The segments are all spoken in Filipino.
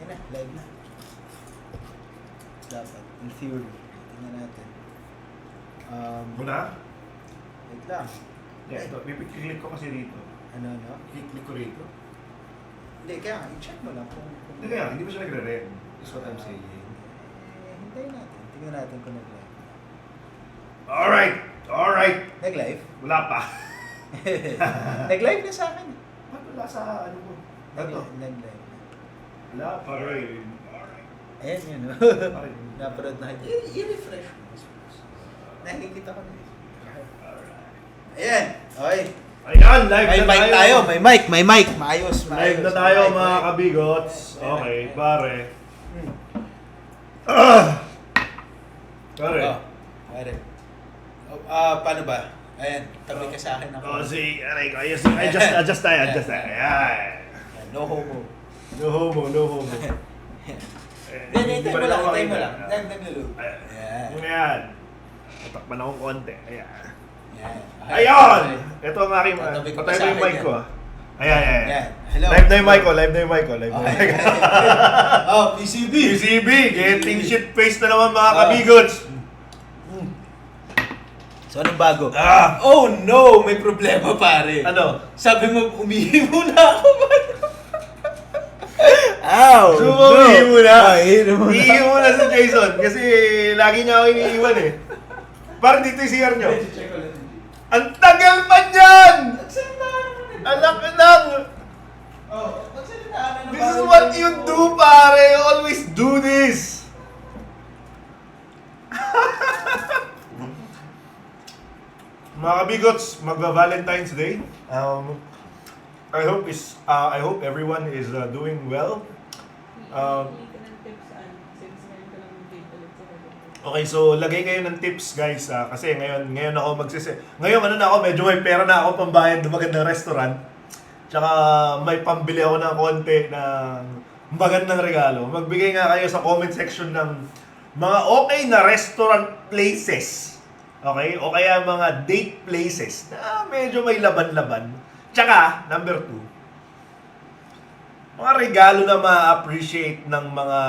Yan na, live na. Dapat, in theory. Tingnan natin. Muna? Wait lang. Yeah, ito. Click ko kasi rito. Ano? Click ko rito. Hindi, kaya i-check mo lang kung... Hindi kaya, hindi mo siya nagre-red. That's what I'm saying. Hintayin natin. Tingnan natin kung nag-live. Alright! Nag-live? Wala pa. Nag-live na sa akin. Ba't wala sa ano mo? Ito. Nag-live. Wala pa rin. Ayan yun. Alright. Naparod na kayo. I-refresh mo. Nakikita ko na. Ayan. Okay. Ayan, live May na mic tayo. May mic. Maayos. Live na tayo Mic, mga mic. kabigots. Okay, pare. Pare. Oh, pare. Paano ba? Ayan, tabi ka sa akin ako. Oh, si, aray ko. Adjust tayo. Ayan. No homo. No homo. Hindi mo lang. Naglulog. Ayan. Ayan. Yun yan. Tatakpan akong konti. Ayan. Ayan. Ayun! Ito ang aking... Tatabi ko pa Patay sa mo yung akin mic yan. ko ah. Ayan. Ayan. Hello. Live na yung mic ko. Okay. Oh, PCB. PCB, getting shit faced na naman mga kabigots. So, anong bago? Ah! Oh no! May problema pare. Ano? Sabi mo, umihi muna ako man. Ow! So, umihi muna. Ihi muna. Ihi muna si Jason kasi lagi niya ako iniiwan eh. Parang dito yung CR nyo. Ang tagal pa dyan! Anak! Oh, magsalita na This is what you do, pare! You always do this! Mga kabigots, magva-Valentine's Day. I hope everyone is doing well. Okay, so lagay kayo ng tips guys kasi ngayon ako ngayon na ako, medyo may pera na ako pambayad ng magandang restaurant. Tsaka may pambili ako ng konti ng magandang regalo. Magbigay nga kayo sa comment section ng mga okay na restaurant places. Okay? O kaya mga date places na medyo may laban-laban. Tsaka, number 2, mga regalo na ma-appreciate ng mga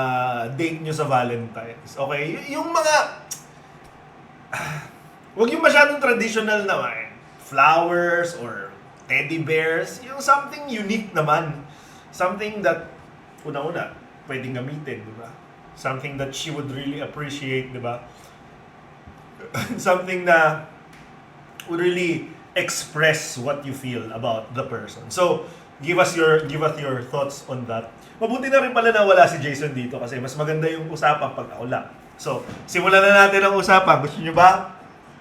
date nyo sa Valentine's. Okay? Yung mga... Huwag yung masyadong traditional naman. Flowers or teddy bears. Yung something unique naman. Something that, una-una, pwedeng gamitin, di ba? Something that she would really appreciate, di ba? Something na would really express what you feel about the person. So, give us your thoughts on that. Mabuti na rin pala na wala si Jason dito kasi mas maganda yung usapan pag ako lang. So, simulan na natin ang usapan. Gusto niyo ba?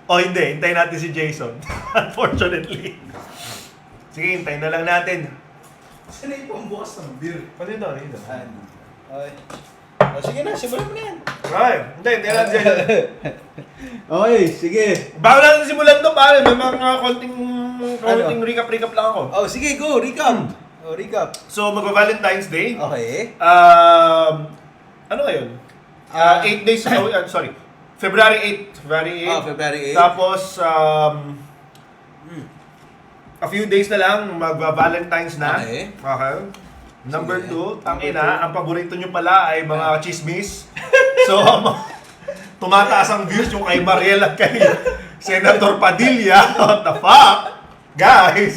O hindi, hintayin natin si Jason. Unfortunately. Sige, hintayin na lang natin. Saan na yung pambukas ng beer? Ano ito? Okay. O, sige na, simulan mo na yan. Right. Hintayin natin si Jason. Okay, sige. Bago natin simulan to, pare. May mga konting recap lang ako. Oh, sige, go, recap. Recap. So, magpa-Valentine's Day. Okay. Ano ngayon? 8 days, sorry. February 8. February 8. Tapos, a few days na lang, magva-Valentine's na. Okay. Number Sige. 2, ang paborito nyo pala ay mga chismis. So, tumataas ang views yung kay Mariel at kay Senator Padilla. What the fuck? Guys,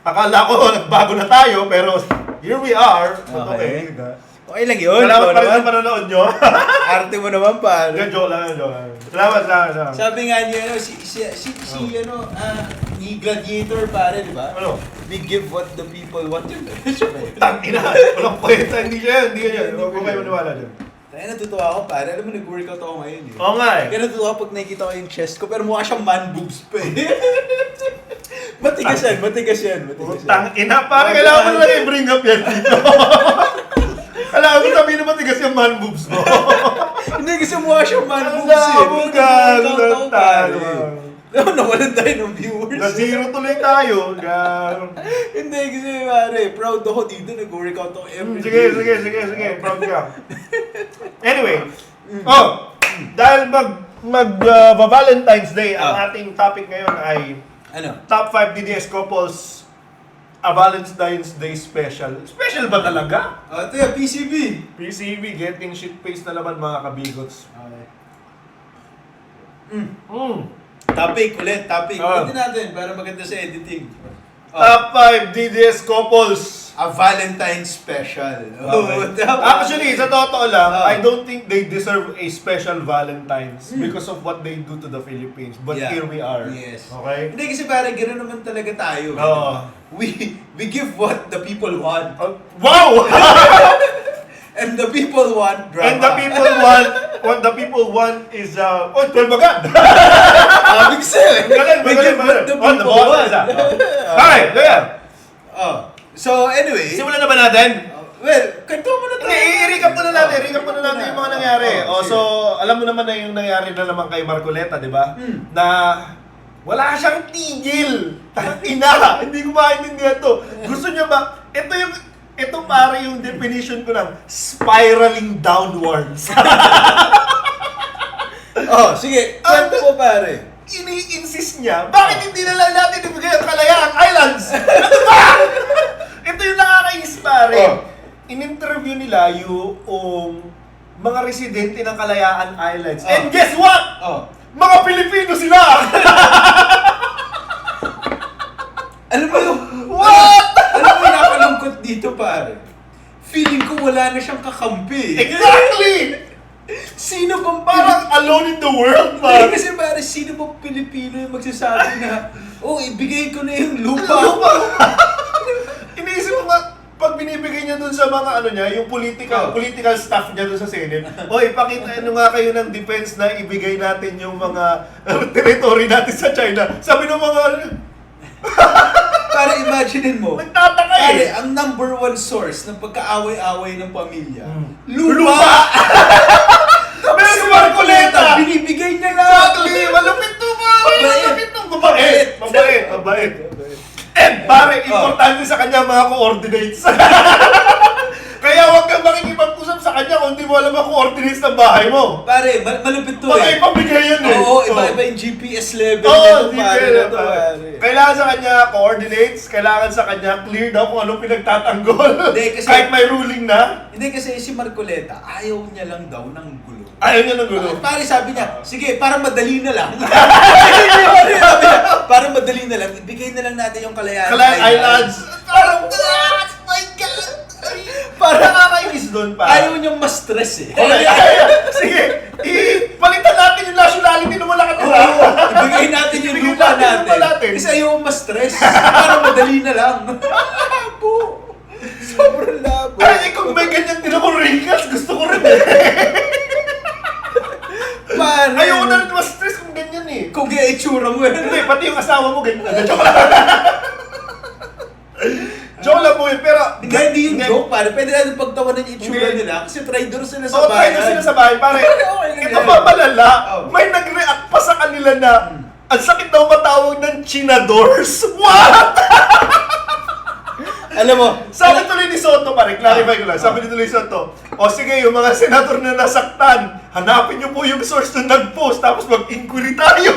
akala ko nagbago na tayo, pero here we are. But okay. Okay lang yun. Salamat pa rin sa panonood nyo. Arte mo naman pa. Joke lang. Salamat. Sabi nga niya, ni Gladiator pare, di ba? Ano? We give what the people want. Tangina. Walang kwenta. Hindi yan. Huwag kayo maniwala dyan. Kaya natutuwa ako pare. Alam mo, nag-workout ako ngayon eh. Oo nga eh. Kaya natutuwa ako pag nakikita ko yung chest ko, pero mukha siyang man boobs pa eh. Matigas yan. Tangina. Parang kailangan mo na lang i-bring up yan dito. Alam mo, sabihin na matigas yung man boobs mo. Hindi, kasi mukha siyang man boobs Ang eh. damo, gano'n tayo. Nawalan tayo ng viewers. Na-zero tuloy tayo. Hindi, kasi pare, proud ako dito. Nag-workout ako every Sige. Proud ka. Anyway. Dahil mag-Valentine's Day, ang ating topic ngayon ay Ano? top 5 DDS couples a Valentine's Day special. Special ba talaga? Ito yung PCB. PCB, getting shit-faced na naman mga kabigots. Okay. Topic Ulit. Ulitin natin para maganda sa editing. Top 5 DDS couples. A Valentine's special. Actually, sa totoo lang, Oh. I don't think they deserve a special Valentine's because of what they do to the Philippines. But Yeah. here we are. Yes. Okay? Hindi kasi parang gano'n naman talaga tayo. Oo. We give what the people want. Wow! And the people want drama. And the people what the people want is, 12 agad! Big sale. We give what the people want. Okay, kaya. So anyway. Simulan na ba natin? Well, kanto mo na tayo. I-recap muna natin yung mga nangyari. Sige. So, alam mo naman na yung nangyari na naman kay Marcoleta, di ba? Na wala siyang tigil. Ina, hindi ko maintindihan to. Gusto niya ba, ito pare yung definition ko ng spiraling downwards. Sige. Kanto mo pare. Ini-insist niya, bakit hindi na lang natin ibigay ang Kalayaan Islands? Ano ba? Ito yung nakakainis pare. In-interview nila yung mga residente ng Kalayaan Islands. And guess what? Mga Pilipino sila! Alam mo yung... What? Alam mo yung nakalungkot dito pare? Feeling ko wala na siyang kakampi. Exactly! Sino bang Parang alone in the world, Hindi man. kasi pare, sino bang Pilipino yung magsasabi na, ibigay ko na yung lupa. Iniisip mo nga, pag binibigay niya dun sa mga yung political staff niya dun sa Senate, ipakita nga kayo ng defense na ibigay natin yung mga territory natin sa China. Sabi ng mga, Para imaginein mo, nagtataka pare, eh. ang number one source ng pagkaaway-away ng pamilya, Lupa! lupa! Pero si Marcoleta, binibigay na lang! exactly, malupit to pare, malupit to, mabait. And pare, importante sa kanya mga coordinates. Kaya huwag kang makikipag-usap sa kanya kung hindi mo alam ang coordinates ng bahay mo. Pare, malupit to Baka ipamigay yan eh. Oo, iba-iba yung GPS level Oo, nito, pare. pare. Pare. Kailangan sa kanya coordinates, kailangan sa kanya clear daw kung anong pinagtatanggol. Hindi, kasi- Kahit may ruling na. Hindi kasi si Marcoleta, ayaw niya lang daw ng gulo. Ayaw niya ng gulo. Pare sabi niya, sige, para madali na lang. Para madali na lang, ibigay na lang natin yung Kalayaan Islands. Parang, my God! Parang nakakainis doon pa. Ayaw niyang ma-stress eh. Okay, sige. Palitan natin yung nationality na wala ka nila. Ibigay natin yung Ibigay lupa natin yung lupa natin. natin. Kasi ayaw ma-stress. Para madali na lang. Labo. Sobrang labo. Ay, kung may ganyan din akong wrinkles, gusto ko rin eh. Pare. Ayoko na rin ma-stress kung ganyan eh. Kung kaya itsura mo eh. Hindi, pati yung asawa mo ganyan. Joke lang. Joke lang po yun, pero... Hindi yung joke, pare. Pwede natin pagtawanan yung itsura nila. Kasi traitor sila sa Oo, bayan. tayo sila sa bahay, pare. Okay lang Ito yan. pa malala, Oh. may nag-react pa sa kanila na ang sakit daw matawag ng Chinadors. What? Alam mo, Sabi tuloy ni Soto, pare, clarify ko lang. Sabi ni tuloy ni Soto, sige, yung mga senator na nasaktan, hanapin niyo po yung source na nag-post, tapos mag-inquiry tayo.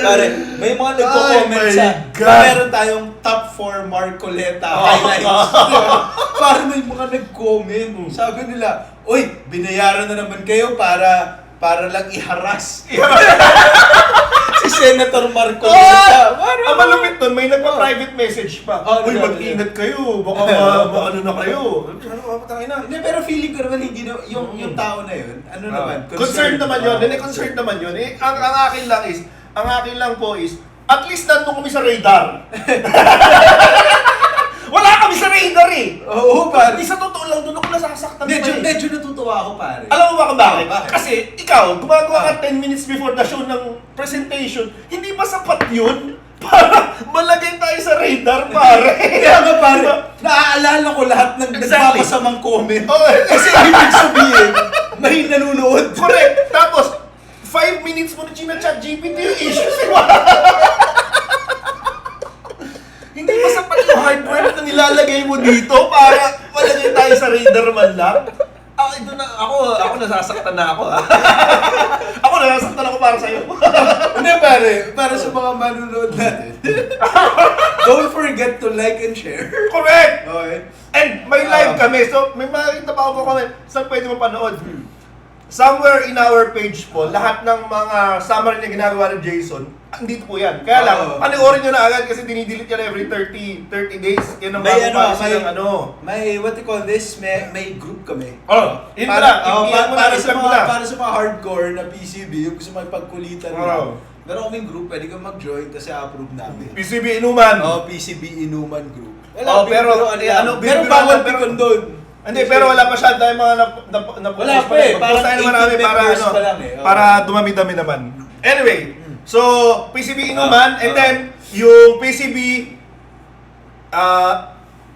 pare, may mga nagko-comment Ay, my sa God. meron tayong top 4 Marcoleta highlights. Parang may mga nag-comment. Sabi nila, binayaran na naman kayo para lang iharas si Senator Marcoleta. Ang malupit nun, may nagpa-private message pa. Oh, Mag-ingat kayo, baka ano na kayo. Ano ka, patangin na. Hindi, pero feeling ko naman hindi na, yung tao na yun, ano naman, Concerned naman yun. Concerned naman yun. Ang akin lang po is, at least nandun kami sa radar. Wala kami sa radar eh. Oo, pare. Sa totoo lang, doon ako nasasaktan. Medyo natutuwa ako, pare. Alam mo ba kung bakit? Bakit? Kasi ikaw, gumagawa ka 10 minutes before the show ng presentation, hindi ba sapat yun para malagay tayo sa radar, pare? Kaya nga, pare, naaalala ko lahat ng Exactly. nagpapasamang comment. Okay. Kasi ibig sabihin, may nanonood. Correct. Tapos, 5 minutes mo na chinachat GPT yung issues. Hindi ba sapat yung hard work na nilalagay mo dito para malagay tayo sa radar man lang? Ito na, ako nasasaktan na ako. Ako nasasaktan ako para sa'yo. Hindi para sa mga manunood natin. Don't forget to like and share. Correct! Okay. And may live kami, so may makikita pa ako comment. Saan pwede mo panood? Somewhere in our page po, lahat ng mga summary na ginagawa ni Jason, andito po yan. Kaya lang, panoorin nyo na agad kasi dinidelete yan every 30 days. Yan ang bago policy ng May what you call this, may group kami. Yun pala, Para sa mga hardcore na PCB, yung gusto magpagkulitan lang. Meron kaming group, pwede kang mag-join kasi approve namin. PCB Inuman. PCB Inuman group. Pero bawal pikon doon. Hindi, pero wala pa siya dahil mga wala pa eh. Parang 18 members pa lang eh. Para dumami-dami naman. Anyway, so PCB Inuman and then yung PCB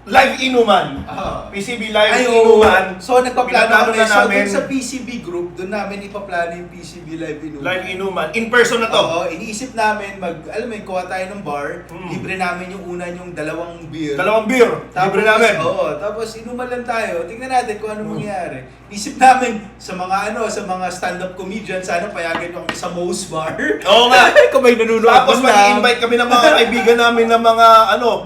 Live Inuman. PCB Live Inuman. So nagpaplano kami namin namin sa PCB group, doon namin ipaplano yung PCB Live Inuman. Live Inuman. In person na to. Oo, iniisip namin alam mo, kuha tayo ng bar, libre namin yung una yung 2 beer. 2 beer. Libre namin. Oo, tapos inuman lang tayo. Tingnan natin kung ano mangyayari. Isip namin sa mga stand-up comedian, sana payagan yung sa Moe's Bar. Oo nga. Kung may nanonood Tapos mag-invite kami ng mga kaibigan namin ng mga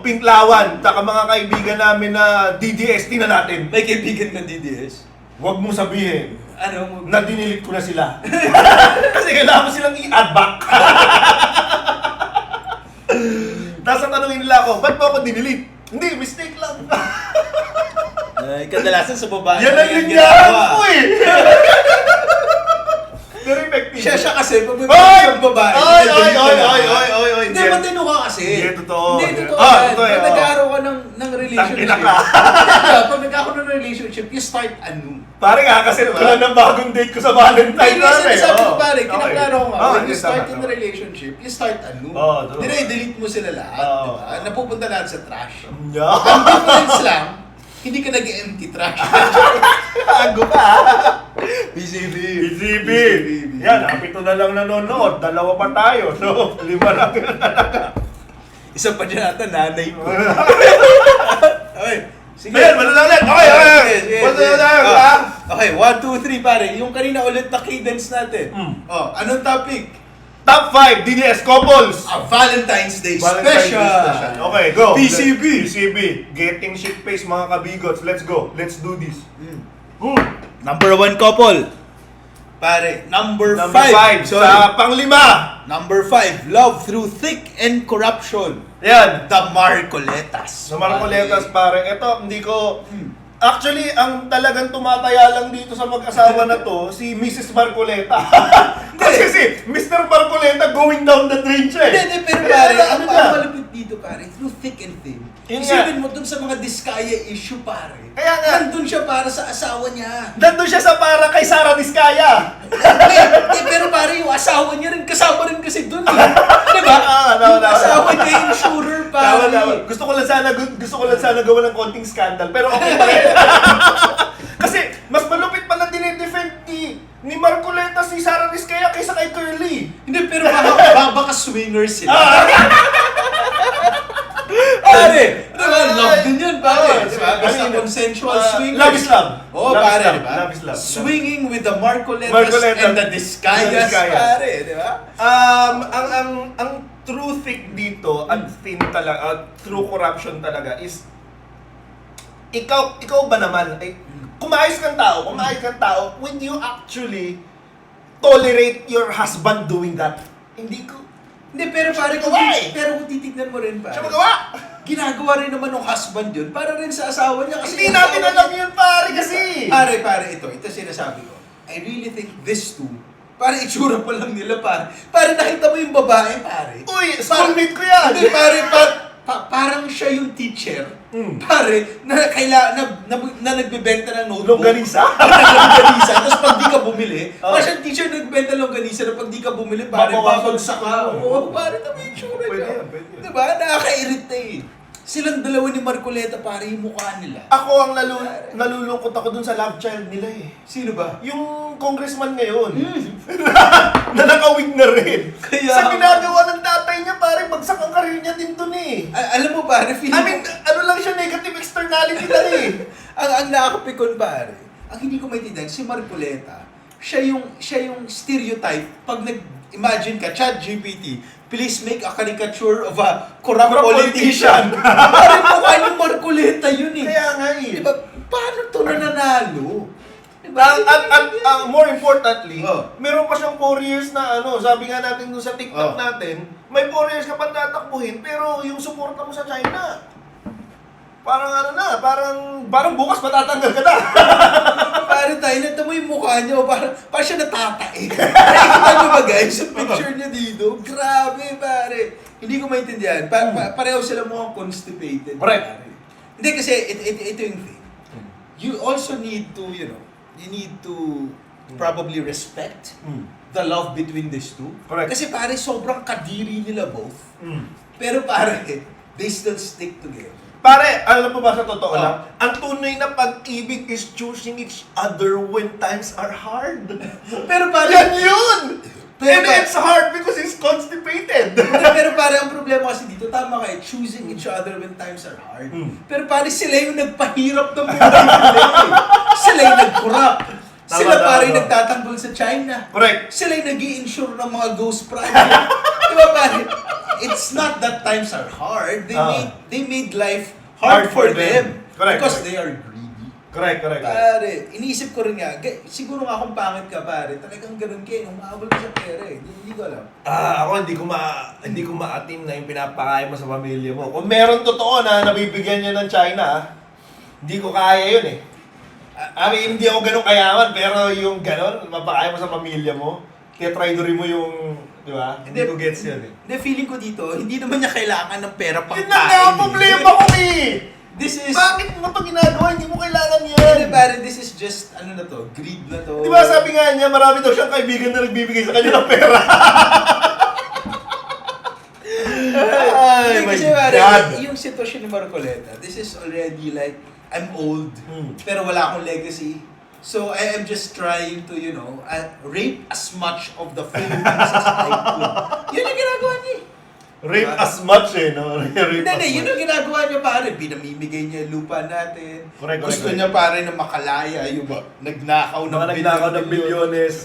Pinklawan, taka mga kaibigan namin na DDS, tingnan natin. May kaibigan ka DDS? Huwag mo sabihin Ano? na dinilit ko na sila. Kasi kailangan ko silang i-add back. Tapos ang tanongin nila ako, ba't mo ako dinilit? Hindi, mistake lang. Kadalasan sa babae. Yan ang linyahan ko eh. Very effective. Siya kasi, pag may babae. Oy. Hindi, matino ka kasi. Hindi, totoo. Hindi, totoo. Totoo. Pag nagkaroon ka ng relationship. Tangina ka. Pag nagkaroon ng relationship, you start anew. Pare nga kasi wala nang bagong date ko sa Valentine. Hindi, sinasabi ko pare, kinaklaro ko nga. When you start in a tama. relationship, you start anew. True. Delete mo sila lahat. Diba? Napupunta lahat sa trash. Yeah. Ang difference lang, hindi ka nag-empty trash. Ago ka. PCB. Yan, pito na lang nanonood. 2 pa tayo. So, 5 lang na talaga. Isa pa dyan ata, nanay ko. Okay. Sige. Ayan, wala na ulit. Okay. Wala na tayo, ha? Okay, 1, 2, 3 pare. Yung kanina ulit na cadence natin. Anong topic? Top 5 DDS couples. A Valentine's Day Valentine's special. Day special. Okay, go. PCB. PCB. Getting shit face mga kabigots. Let's go. Let's do this. Number 1 couple. Pare, number 5. 5. Sa panglima. Number 5, love through thick and corruption. Yan. The Marcoletas. Sa Marcoletas, pare. Ito, hindi ko... Actually, ang talagang tumataya lang dito sa mag-asawa na to, si Mrs. Marcoleta. Kasi si Mr. Marcoleta going down the drain siya eh. Hindi, pero pare, ang malapit dito pare, through thick and thin. Yun Isipin mo dun sa mga Diskaya issue pare. Kaya nga. Nandun siya para sa asawa niya. Nandun siya sa para kay Sara Diskaya. Pero pare, yung asawa niya rin, kasama rin kasi dun eh. Diba? Yung asawa niya, insurer pare. Gusto ko lang sana gawa ng konting scandal, pero okay pa rin. Kasi mas malupit pa na dinidefend ni Marcoleta si Sara Diskaya kaysa kay Curly. Hindi, pero baka swingers sila. Pare, diba? Love din yun, pare. Diba? Basta consensual swingers. Love is love. Oo, Love pare, is love. diba? Love is love. Swinging with the Marcoletas and the Diskayas, pare, diba? Ang true thick dito, at thin talaga, true corruption talaga is ikaw ba naman ay kumayos kang tao, when you actually tolerate your husband doing that. Hindi, pero pare, kung titignan mo rin, pare. Siya magawa! Ginagawa rin naman ng husband yun para rin sa asawa niya. Kasi Hindi natin alam yun, pare, kasi! Pare, ito sinasabi ko. I really think this two, pare, itsura pa lang nila, pare. Pare, nakita mo yung babae, pare. Uy, schoolmate ko yan! Hindi, pare, parang siya yung teacher. Pare, na nagbebenta ng notebook. Longganisa? Longganisa. Tapos pag di ka bumili, parang siyang teacher nagbenta ng longganisa na pag di ka bumili, pare, babagsak ka. Oo, pare, tama yung tsura niya. Pwede yan. Diba? Nakaka-irritate. Silang dalawa ni Marcoleta, pare, yung mukha nila. Ako ang nalulungkot ako dun sa love child nila eh. Sino ba? Yung congressman ngayon. Na nakawig na rin. Kaya- Sa ginagawa ng tatay niya, pare, bagsak ang karir niya din dun eh. Alam mo, pare, feeling I mean, ano lang siya, negative externality lang eh. ang nakakapikon, pare. ang hindi ko maintindihan, si Marcoleta, siya yung stereotype pag imagine ka, ChatGPT, please make a caricature of a corrupt politician. Parang mukha yung Marcoleta yun eh. Kaya nga eh. Diba, paano to nananalo? Diba? At more importantly, Oh. meron pa siyang 4 years na sabi nga natin dun sa TikTok Oh. natin, may 4 years ka pa tatakbuhin, pero yung suporta mo sa China, parang bukas matatanggal ka na. Parang tayo, nata mo yung mukha niya, parang siya natatae. Nakikita niyo ba guys, sa picture niya dito? Grabe pare. Hindi ko maintindihan. Pareho sila mukhang constipated. Correct. Pare. Hindi kasi, ito yung thing. You also need to, you need to probably respect the love between these two. Correct. Kasi pare, sobrang kadiri nila both. Pero pare, they still stick together. Pare, alam mo ba sa totoo Oh. lang, ang tunay na pag-ibig is choosing each other when times are hard. Pero pare, Yan yun! Pero And pa- it's hard because he's constipated. pero pare, ang problema kasi dito, tama kayo, choosing each other when times are hard. Pero pare, sila yung nagpahirap ng buhay nila eh. Sila yung nag-corrupt. Sila Tama, pare tama. yung nagtatanggol sa China. Correct. Sila yung nag-i-insure ng mga ghost project. Diba pare? It's not that times are hard. They made life hard for them. Correct, Because correct. they are greedy. Correct. Pare, iniisip ko rin nga, siguro nga kung pangit ka pare, talagang ganun kayo, umaabol ka sa pera eh. Hindi ko alam. Ako hindi ko ma-attain na yung pinapakain mo sa pamilya mo. Kung meron totoo na nabibigyan niya ng China, hindi ko kaya yun eh. Hindi ako ganun kayaman, pero yung ganun, mapakain mo sa pamilya mo, kaya traidorin mo yung, di ba? Hindi ko gets yun eh. Hindi, feeling ko dito, hindi naman niya kailangan ng pera pang Yun na nga ang problema ko eh! This is... Bakit mo ito ginagawa? Hindi mo kailangan Hindi, yan! pare, this is just, ano na to, greed na to. Di ba sabi nga niya, marami daw siyang kaibigan na nagbibigay sa kanya ng pera. Ay, Hindi, my kasi pare, God! yung sitwasyon ni Marcoleta, this is already like, I'm old, Hmm. pero wala akong legacy. So, I am just trying to, rape as much of the Philippines as I could. Yun ang ginagawa niya eh. Rape as much eh, no? Rape as Hindi, yun much. ang ginagawa niya pare. Pinamimigay niya yung lupa natin. Correct, Gusto correct. niya pare na makalaya yung nagnakaw ng Mga nagnakaw ng bilyones.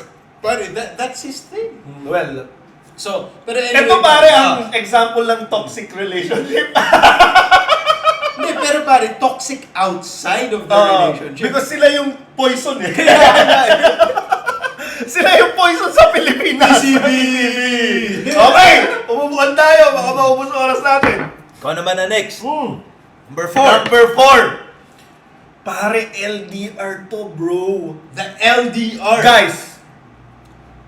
Pare, that's his thing. Well, So, pero anyway. ito pare ang example ng toxic relationship. Hindi, pero pare, toxic outside of the relationship. Because sila yung poison eh. Sila yung poison sa Pilipinas. PCB. Okay, umubukan tayo. Baka maubos ang oras natin. Ikaw naman na next. Number 4. Number 4. Pare, LDR to, bro. The LDR. Guys,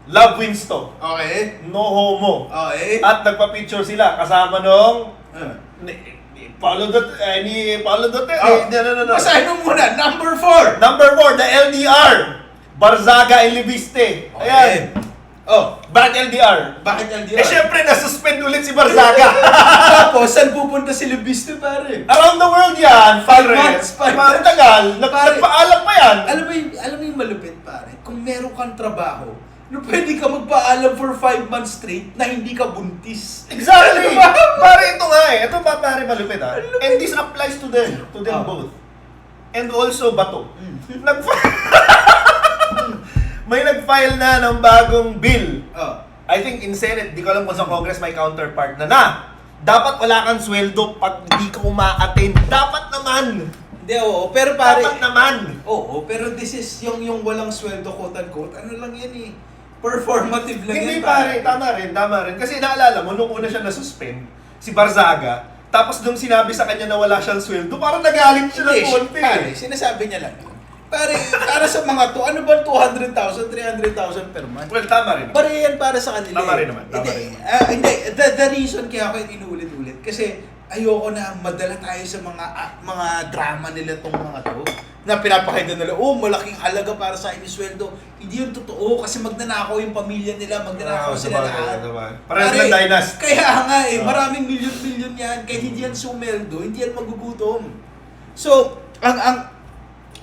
love wins to. Okay. No homo. Okay. At nagpa-picture sila kasama nung Uh. ni Paolo Duterte. Oh. No. Basahin mo muna. Number 4. Number 4, the LDR. Barzaga and Libiste. Ayan. Oh, Bakit LDR? bakit LDR? Eh syempre, nasuspend ulit si Barzaga. Tapos, saan pupunta si Lebiste pare? Around the world yan, pare. 5 months, 5 months. Matagal. Pare. Nagpaalam pa yan. Alam mo yung malupit pare? Kung meron kang trabaho, pwede ka magpaalam for 5 months straight na hindi ka buntis. Exactly. Ano ba? Pare, ito nga eh. Ito pa pare malupit ha. And this applies to them. To them Oh. both. And also Bato. May nag-file na ng bagong bill. Oh. I think in Senate, di ko alam kung sa Congress may counterpart na dapat wala kang sweldo pag di ka uma-attend. Dapat naman. Hindi, oo. Pero pare... Dapat naman. Oo, pero this is yung walang sweldo, quote-unquote. Ano lang yan eh. Performative lang Hindi yan. pare, tama rin. Kasi naalala mo, nung una siya na-suspend, si Barzaga, tapos nung sinabi sa kanya na wala siyang sweldo, parang nagaling siya ng Hindi, konti. pare, sinasabi niya lang. Pare, para sa mga to, ano ba 200,000, 300,000 per month? Well, tama rin. Pare yan para sa kanila. Tama rin naman, Hindi, the reason kaya ako inuulit-ulit, kasi ayoko na madala tayo sa mga drama nila tong mga to. Na pinapakita nila, malaking halaga para sa akin yung sweldo. Hindi yun totoo kasi magnanakaw yung pamilya nila, magnanakaw sila lahat. Parang silang dynasty. Kaya nga maraming milyon-milyon yan. Kahit hindi yan sumeldo, hindi yan magugutom. So,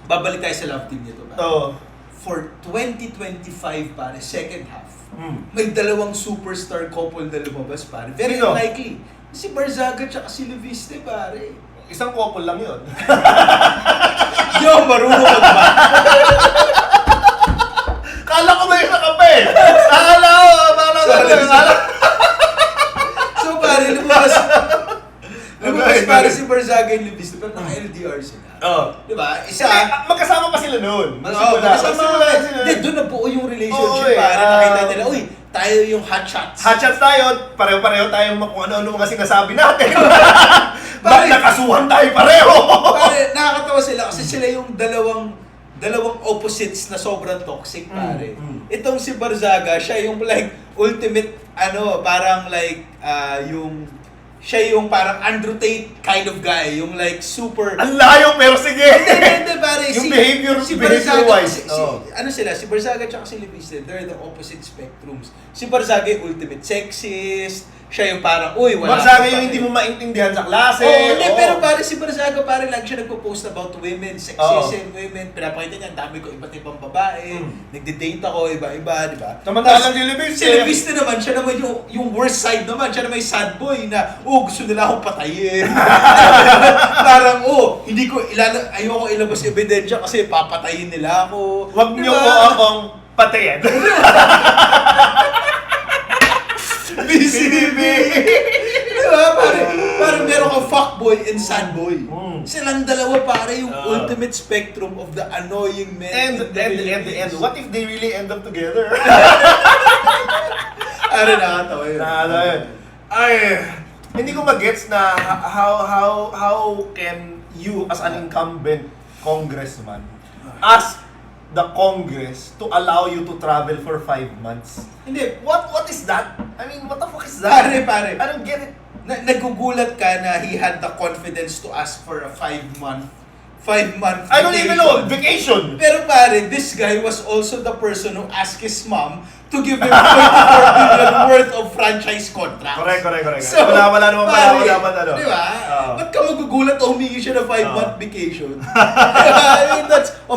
babalik tayo sa love team nito. Oo. For 2025 pare, second half, Hmm. may dalawang superstar couple na lumabas pare. Very Sino? unlikely. Si Barzaga at si Leviste pare. Isang couple lang yun. Yo, marunong magba. isa. Magkasama pa sila noon. Magkasama Magsimula ka. sila. Hindi, doon nabuo yung relationship, Oo, pare. Nakita nila, uy, tayo yung hot shots. Hot shots tayo, pareho-pareho tayong kung ano-ano kasi nasabi natin. Pare, nakasuhan tayo pareho. Pare, nakakatawa sila kasi sila yung dalawang opposites na sobrang toxic, pare. Itong si Barzaga, siya yung like ultimate parang like siya yung parang Andrew Tate kind of guy, yung like super Ang layo pero sige. Hindi, pare. Yung behavior Barzaga, wise. si Barzaga tsaka si Leviston, they're the opposite spectrums. Si Barzaga yung ultimate sexist, siya yung parang, uy, wala. Barzaga yung hindi mo maintindihan sa klase. Hindi, pero pare si Barzaga, pare lagi siya nagpo-post about women, sexism, women, pinapakita niya, ang dami ko iba't ibang babae, nagde-date ako, iba-iba, di ba? Samantalang si Leviston. Si Leviston naman, siya naman yung worst side naman, siya naman yung sad boy na, gusto nila akong patayin. Parang, ayoko ilabas ebidensya kasi papatayin nila ako. Huwag niyo po akong patayin. BCB! Diba? Parang meron kang fuckboy and sadboy. Silang dalawa pare yung ultimate spectrum of the annoying men. And what if they really end up together? Nakakatawa yun. Ay, hindi ko magets na how can you as an incumbent congressman ask the Congress to allow you to travel for 5 months? Hindi. What is that? I mean, what the fuck is that? Pare. I don't get it. Nagugulat ka na he had the confidence to ask for a 5-month I don't even know, vacation. Pero pare, this guy was also the person who asked his mom to give him 44 billion worth of franchise contracts. Correct. So, wala naman pala ako dapat ano. Di ba? Ba't ka magugulat o humingi siya ng 5-month vacation? I mean,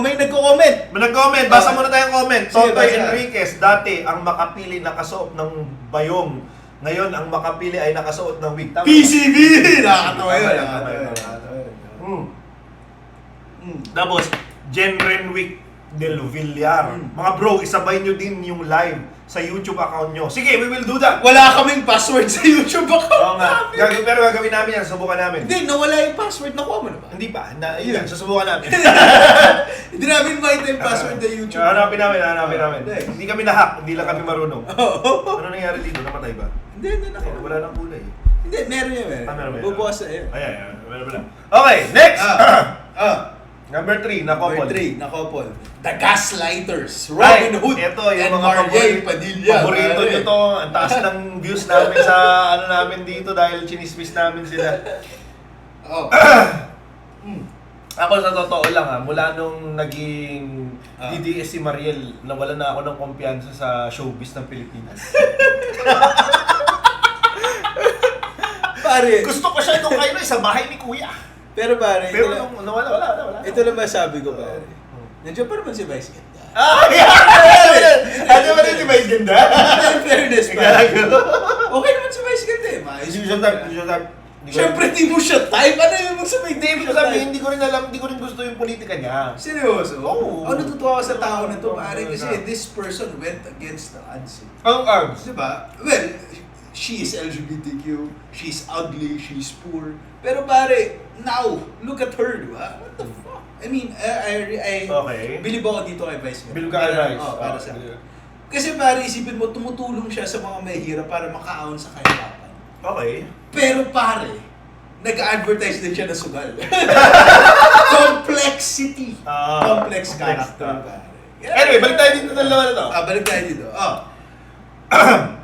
may nagko-comment. Nag-comment, basa muna tayong comment. Sige, Totoy basa. Enriquez, dati ang makapili nakasuot ng bayong. Ngayon, ang makapili ay nakasuot ng wig. Tama ba? PCB! Nakakatawa yun. Tapos, Jen Renwick Del Villar. Mga bro, isabay nyo din yung live sa YouTube account nyo. Sige, we will do that. Wala kaming password sa YouTube account. Oo nga. Pero gagawin namin yan, subukan namin. Hindi, nawala yung password. Nakuha mo na ba? Hindi pa. Yun, susubukan namin. Hindi namin makita yung password ng YouTube. Hanapin namin. Nice. Hindi kami na-hack, hindi lang kami marunong. Ano nangyari dito? Namatay ba? Hindi nakuha. Wala nang kulay. Hindi, meron yan. Meron. Bubukas na yun. Ayan. Okay, next! Number 3, na couple. Number 3, na couple. The Gaslighters. Robin Hood ito, yung and mga Mariel Padilla. Paborito nyo to. Ang taas ng views namin sa namin dito dahil chinismis namin sila. Ako sa totoo lang mula nung naging DDS si Mariel, nawala na ako ng kumpiyansa sa showbiz ng Pilipinas. Pare. Gusto ko siya nung sa bahay ni Kuya. Pero pare, Pero nung nawala. ito lang masabi ko pare. Nandiyan pa naman si Vice Ganda. Ano ba rin si Vice Ganda? In fairness pare. Okay naman si Vice Ganda eh. Siyempre di mo siya type. Ano yung magsabi? Hindi ko rin alam, hindi ko rin gusto yung politika niya. Seryoso? Oo. Ako natutuwa ako sa tao na to pare kasi this person went against the odds. Ang arms. Diba? Well, she is LGBTQ, she's ugly, she's poor. Pero pare, now, look at her, diba? What the fuck? I mean, I believe ako dito kay Vice. Believe ka kay Vice. Para sa kasi pare, isipin mo, tumutulong siya sa mga mahihirap para makaahon sa kahirapan. Okay. Pero pare, nag-advertise din siya ng sugal. Complexity. Complex character, pare. Anyway, balik tayo dito ng dalawa na to. Balik tayo dito.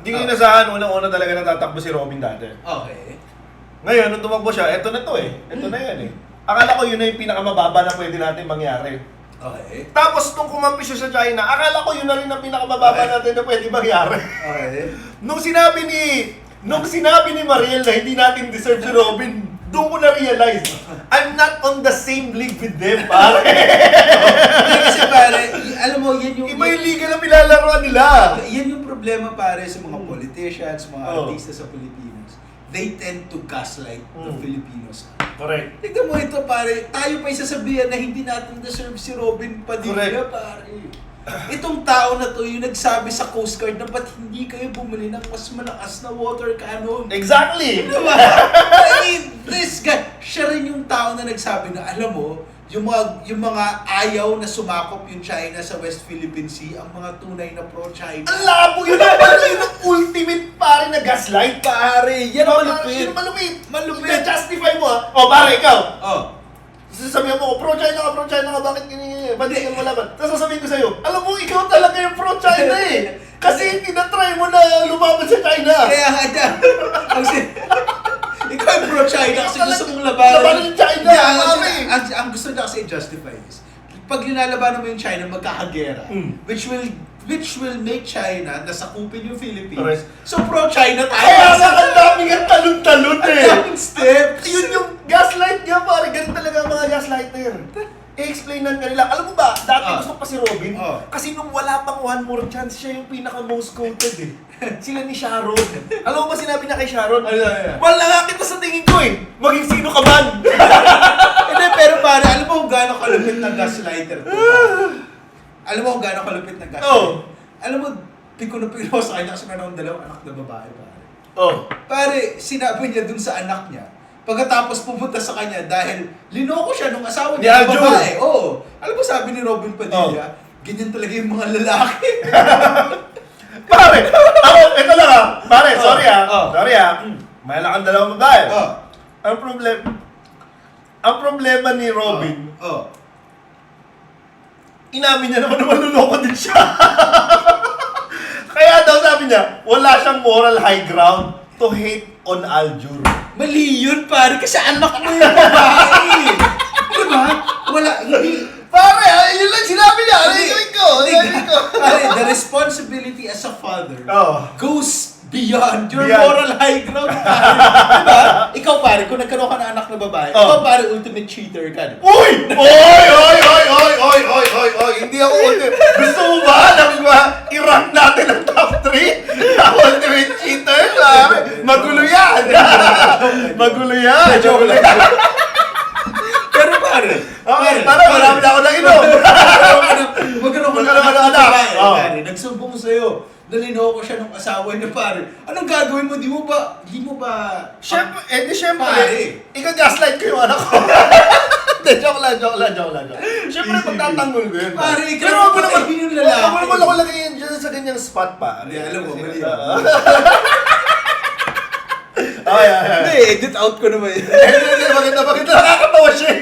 Hindi ko inasahan, unang-una talaga natatakbo si Robin dati. Okay. Ngayon, nung tumakbo siya, eto na to eh. Eto na yan eh. Akala ko yun na yung pinakamababa na pwede natin mangyari. Okay. Tapos nung kumampi siya sa China, akala ko yun na rin ang pinakamababa natin na pwede mangyari. Okay. Nung sinabi ni Mariel na hindi natin deserve si Robin, doon ko na-realize, I'm not on the same league with them, pare. Kasi pare, alam mo, yan yung... Iba yung liga na pinalaroan nila. Yan yung problema pare sa mga politicians, mga artista sa Pilipinas. They tend to gaslight the Filipinos. Correct. Tignan mo ito pare, tayo pa isasabihan na hindi natin deserve si Robin Padilla. Correct. Pare. Itong tao na to yung nagsabi sa Coast Guard na ba't hindi kayo bumili ng mas malakas na water cannon? Exactly! Diba? I mean, this guy, siya rin yung tao na nagsabi na, alam mo, yung mga ayaw na sumakop yung China sa West Philippine Sea, ang mga tunay na pro-China. Ang labo yun ang pare, yun ang ultimate pare na gaslight. Pare, yan ang malupit. Yan ang malupit. Malupit. I-justify mo O pare, ikaw. Oh. Sasabihin mo, pro-China ka, bakit ganyan? Ba't di ka malaban? Tapos sasabihin ko sa'yo, alam mo, ikaw talaga yung pro-China eh. Kasi tinatry mo na lumaban sa China. Kaya nga dyan. Ikaw yung pro-China kasi gusto mong labanan. Labanan yung China, pare. Ang gusto niya kasi i-justify is, pag linalabanan mo yung China, magkakagera. Which will make China nasakupin yung Philippines. Correct. So pro-China tayo. Kaya nga, ang daming ang talon-talon eh. Ang daming steps. Yun yung gaslight niya, pare. Ganun talaga ang mga gaslighter. I-explainan ka nila. Alam mo ba, dati gusto pa si Robin. Kasi nung wala pang one more chance, siya yung pinaka-most quoted eh. Sila ni Sharon. Alam mo ba sinabi niya kay Sharon? Wala nga kita sa tingin ko eh. Maging sino ka man. Hindi, pero pare, alam mo kung gaano kalupit ng gaslighter to? Alam mo kung gaano kalupit ng gaslighter? Alam mo, piko na piko sa kanya kasi meron akong dalawang anak na babae, pare. Pare, sinabi niya dun sa anak niya, pagkatapos pumunta sa kanya dahil linoko siya nung asawa niya na babae. Alam mo sabi ni Robin Padilla, ganyan talaga yung mga lalaki. Pare, ako, ito lang Pare, sorry May kang dalawang babae. Ang problema ni Robin, inamin niya naman manluloko din siya. Kaya daw sabi niya, wala siyang moral high ground to hate on Aljur. Mali yun, pare, kasi anak mo yung babae. Diba? Wala, hindi. Pare, yun lang sinabi niya. Pare, the responsibility as a father goes beyond your Beyond. moral high ground, pare. Diba? Ikaw, pare, kung nagkaroon ka ng anak na babae, ikaw, pare, ultimate cheater ka, diba? Uy! Oy! Hindi ako gusto mo ba na i-rank natin ang top 3? Ako ultimate cheater, pare. Magulo yan. Joke lang. Pero pare, marami na ako nang inom. magkaroon ka ng anak na babae, pare, nagsumbong sa'yo. Nalinaw ko siya ng asawa niya, pare. Anong gagawin mo? Di mo ba... Siyempre, Pare. ika-gaslight ko yung anak ko. Joke lang. Siyempre, pagtatanggol ko yun. Pare, ikaw pero ang patayin yung lalaki. Huwag mo naman ako lagay yan dyan sa ganyang spot, pare. Hindi, alam mo, mali. Hindi, edit out ko naman yun. Bakit nakakatawa siya eh.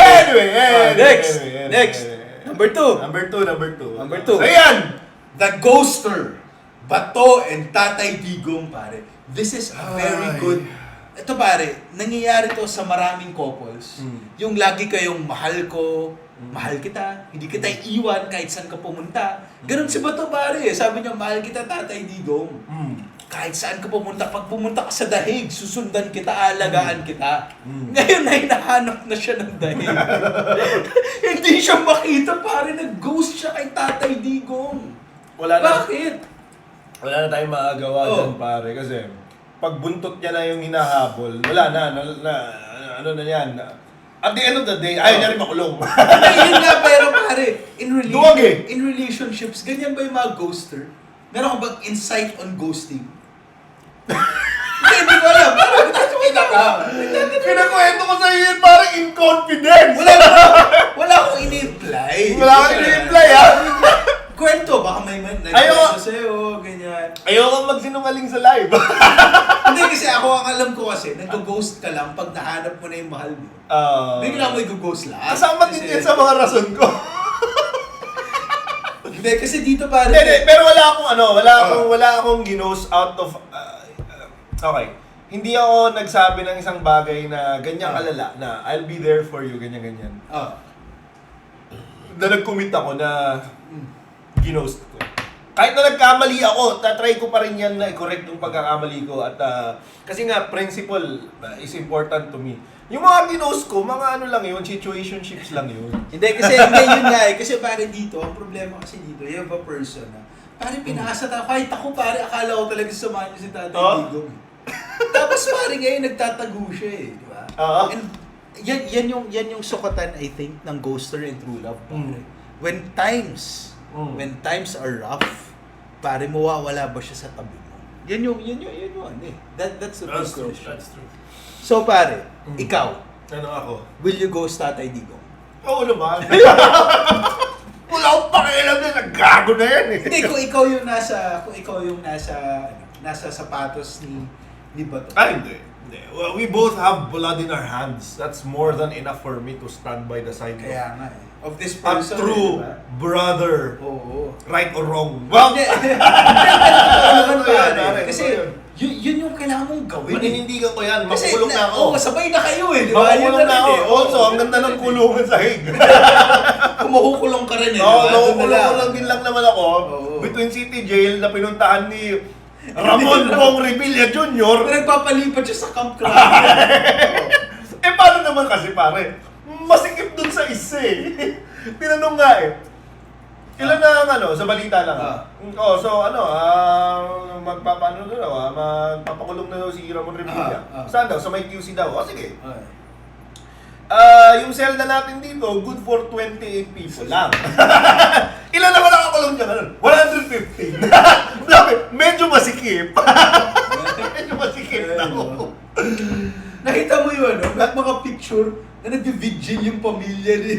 Anyway. Next. Number two. So yan. The Ghoster. Bato and Tatay Digong, pare. This is a very good... Ito, pare, nangyayari to sa maraming couples. Yung lagi kayong mahal ko, mahal kita, hindi kita iiwan kahit saan ka pumunta. Ganun si Bato, pare. Sabi niya, mahal kita, Tatay Digong. Kahit saan ka pumunta, pag pumunta ka sa dahig, susundan kita, alagaan kita. Ngayon na hinahanap na siya ng dahig. Hindi siya makita, pare, nag-ghost siya kay Tatay Digong. Bakit? Wala na tayong magagawa dyan, pare. Kasi pag buntot niya na yung hinahabol, wala na ano na yan. At the end of the day, ayaw niya rin makulong. Ayun nga, pero pare, Duwag eh. in relationships, ganyan ba yung mga ghoster? Meron ka bang insight on ghosting? Hindi ko alam. Parang nakikita ka. Pinakwento ko sa iyo yun, parang in confidence. Wala akong ini-imply. Wala akong ini-imply, ha? Kwento, baka may nag-kwento Ayoko. sa'yo, ganyan. Ayoko magsinungaling sa live. Hindi kasi ako, ang alam ko kasi, nag-ghost ka lang pag nahanap mo na yung mahal mo. Bigla mo i-ghost lang. Kasama din yan sa mga rason ko. Hindi, kasi dito pare. Hindi, pero wala akong ginos out of, okay. Hindi ako nagsabi ng isang bagay na ganyan kalala, na I'll be there for you, ganyan-ganyan. Na nag-commit ako na ginost ko. Kahit na nagkamali ako, tatry ko pa rin yan na i-correct yung pagkakamali ko. At kasi nga, principle is important to me. Yung mga ginost ko, mga ano lang yun, situationships lang yun. Hindi, kasi yun nga eh. Kasi pare dito, ang problema kasi dito, you have a person na, pare pinaasa ta, kahit ako pare, akala ko talaga samahan niyo si Tatay Digong. Tapos pare ngayon, nagtatago siya eh, di ba? And yan yung sukatan, I think, ng ghoster and true love, pare. When times are rough, pare mawawala ba siya sa tabi mo? Yan yung ano eh. That's the big question. That's true. So pare, ikaw, Ano ako? will you ghost Tatay Digong? Oo naman. Wala akong pakialam na naggago na yan eh. Hindi, kung ikaw yung nasa sapatos ni Bato. Hindi. Well, we both have blood in our hands. That's more than enough for me to stand by the side Kaya nga of this a person. true diba? brother. Oo. Right or wrong. Well, Hindi, naman Ano yan, pare. pare? Kasi Ano yun yung kailangan mong gawin. maninindigan ko yan. Kasi Makukulong na ako. Oo, sabay na kayo eh. Di ba? Yun Makukulong na rin ako. eh. Also, ang ganda ng kulungan sa hig. Kumukukulong ka rin eh. Oo, di ba? Doon na nakukulong lang. ko lang din lang naman ako. Oo. Between City Jail na pinuntahan ni Ramon Bong Revilla Jr. Nagpapalipat siya sa Camp Crowley. Eh, paano naman kasi, pare? Masikip dun sa isa eh. Tinanong nga eh. Ilan na ang sa balita lang. Magpapaano daw, magpapakulong na daw si Ramon Revilla. Saan daw? Sa may QC daw. Sige. Yung cell na natin dito, good for 28 people lang. Ilan naman nakakulong dyan? 115. Medyo masikip. Medyo masikip na ako. Nakita mo yun, lahat mga picture na nag-vigil yung pamilya ni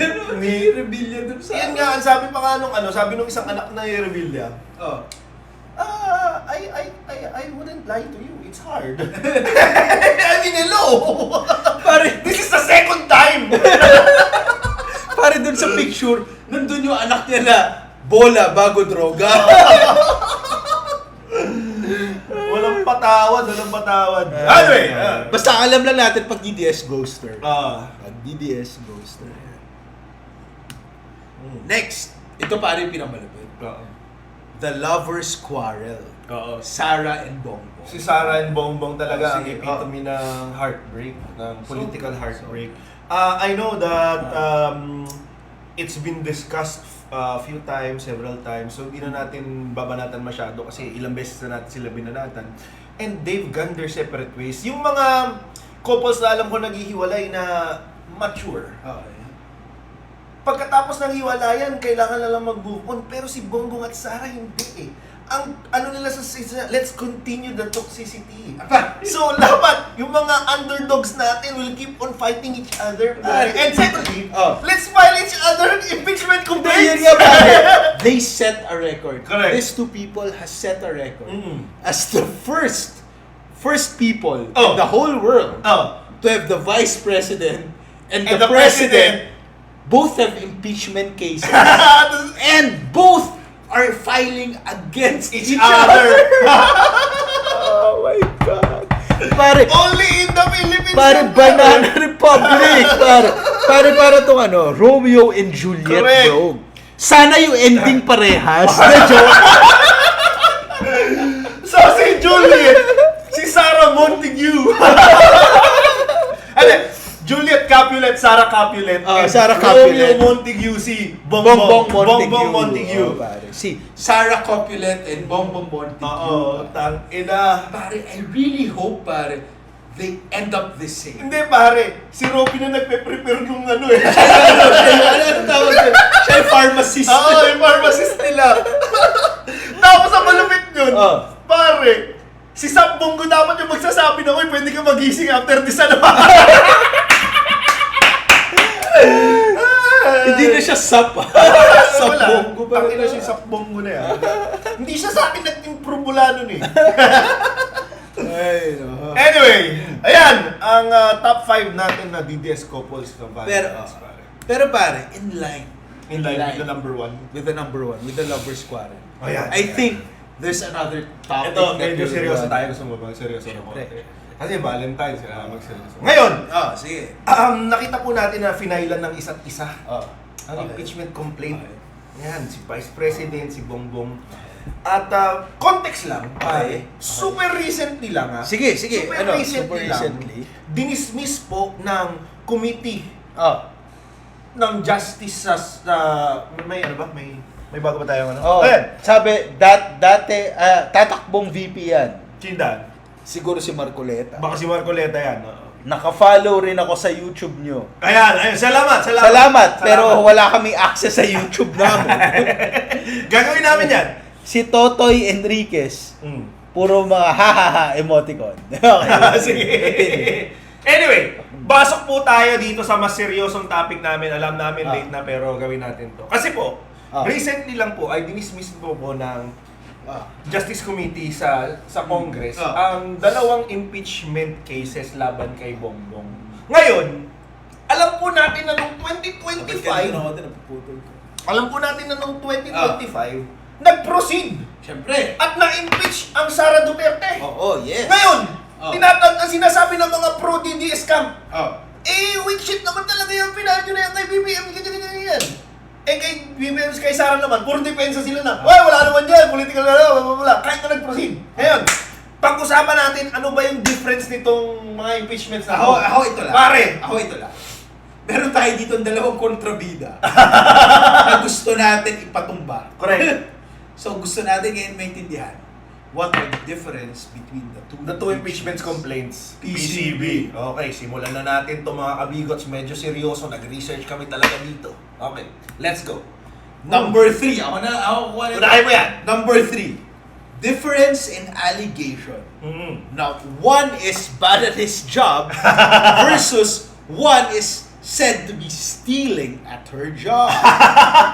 Revilla dun sa... Yan nga, ang sabi pa nga nung sabi nung isang anak na Revilla, I wouldn't lie to you. It's hard. I mean, hello! Pare, This is the second time! pare dun sa picture, nandun yung anak niya na bola bago droga. Walang patawad. Anyway! Basta alam lang natin pag DDS ghoster. Ah. Pag DDS ghoster. Next, ito pare yung pinakamalapit. The Lovers Quarrel. Oo. Sarah and Bongbong. Si Sarah and Bongbong talaga ang Sige. epitome ng heartbreak, ng political heartbreak. I know that it's been discussed a few times, several times, so hindi na natin babanatan masyado kasi ilang beses na natin sila binanatan. And they've gone their separate ways. Yung mga couples na alam ko naghihiwalay na mature. Okay. Pagkatapos ng hiwalayan, kailangan na lang mag-move on. Pero si Bongbong at Sarah hindi eh. Ang ano nila sa let's continue the toxicity. So dapat yung mga underdogs natin will keep on fighting each other. And secondly, let's file each other impeachment complaints. They set a record. Correct. These two people has set a record Mm. as the first people in the whole world to have the vice president and the president both have impeachment cases and both are filing against each other. Oh my God. Pare, Only in the Philippines. pare Banana Republic. Pare tong Romeo and Juliet, Correct. bro. Sana yung ending parehas. Na joke. So si Juliet, si Sarah Montague. Juliet Capulet, Sarah Capulet, and Sarah Capulet. Romeo Montague, si Bongbong Montague. Pare. Si Sarah Capulet and Bongbong Montague. Oo, tang-ina. Pare, I really hope, pare, they end up the same. Hindi pare, si Robin na nagpe-prepare nung Ano tawag doon? Siya yung pharmacist. Oo, yung pharmacist nila. Tapos ang malupit yun, pare, si Sam Bongo dapat yung magsasabi na, uy, pwede ka magising after this Hindi na siya sap. Sapbongo pa rin. Si Sapbongo na yan. Hindi siya sa akin nag-improve mula nun eh. Ay, no. Anyway, ayan, ang top 5 natin na DDS couples ng Valentine's, pare. Pero pare, in line In line with the number 1. with the number 1, with the Lovers Quarrel. Ayan. I think there's another topic. Ito, that medyo we'll, seryoso tayo. Gusto mo ba? Seryoso na Siyempre. konti. Kasi Valentine's, kailangan magseryoso. Ngayon, sige. nakita po natin na finailan ng isa't isa ang Okay. impeachment complaint. Okay. Yan, si Vice President, si Bongbong. At context lang, pare, super recently lang Sige, super recently, dinismiss po ng committee ng justice sa may ano ba? May bago ba tayong Ayan. Sabi, dati, tatakbong VP yan. Chindan. Siguro si Marcoleta. Baka si Marcoleta yan. Naka-follow rin ako sa YouTube nyo. Ayan, salamat. Pero wala kaming access sa YouTube namin. Gagawin namin yan. Si Totoy Enriquez, puro mga ha-ha-ha emoticon. Okay. Sige. Anyway, basok po tayo dito sa mas seryosong topic namin. Alam namin late na pero gawin natin to. Kasi po, recently lang po ay dinismiss po ng Justice Committee sa Congress ang dalawang impeachment cases laban kay Bongbong. Ngayon, alam po natin na noong 2025, alam po natin na noong 2025, nag-proceed. Siyempre. At na-impeach ang Sara Duterte. Yes. Ngayon, ang sinasabi ng mga pro-DDS camp, weak shit naman talaga yung pinadyo na yan kay BBM, ganyan. Kay BBM, kay Sara naman, puro depensa sila na. Wala naman dyan, political na wala. Kahit na nag-proceed. Ngayon, pag-usapan natin, ano ba yung difference nitong mga impeachments na Ako ito lang. Pare! Ako ito lang. Meron tayo dito dalawang kontrabida na gusto natin ipatumba. Correct. So gusto natin ngayon maintindihan what are the difference between The two impeachment complaints. PCB. Okay, simulan na natin to mga kabigots. Medyo seryoso. Nag-research kami talaga dito. Okay, let's go. Number 3. Ako Unahin mo yan. Number 3. Difference in allegation. Mm-hmm. Now, one is bad at his job versus one is said to be stealing at her job.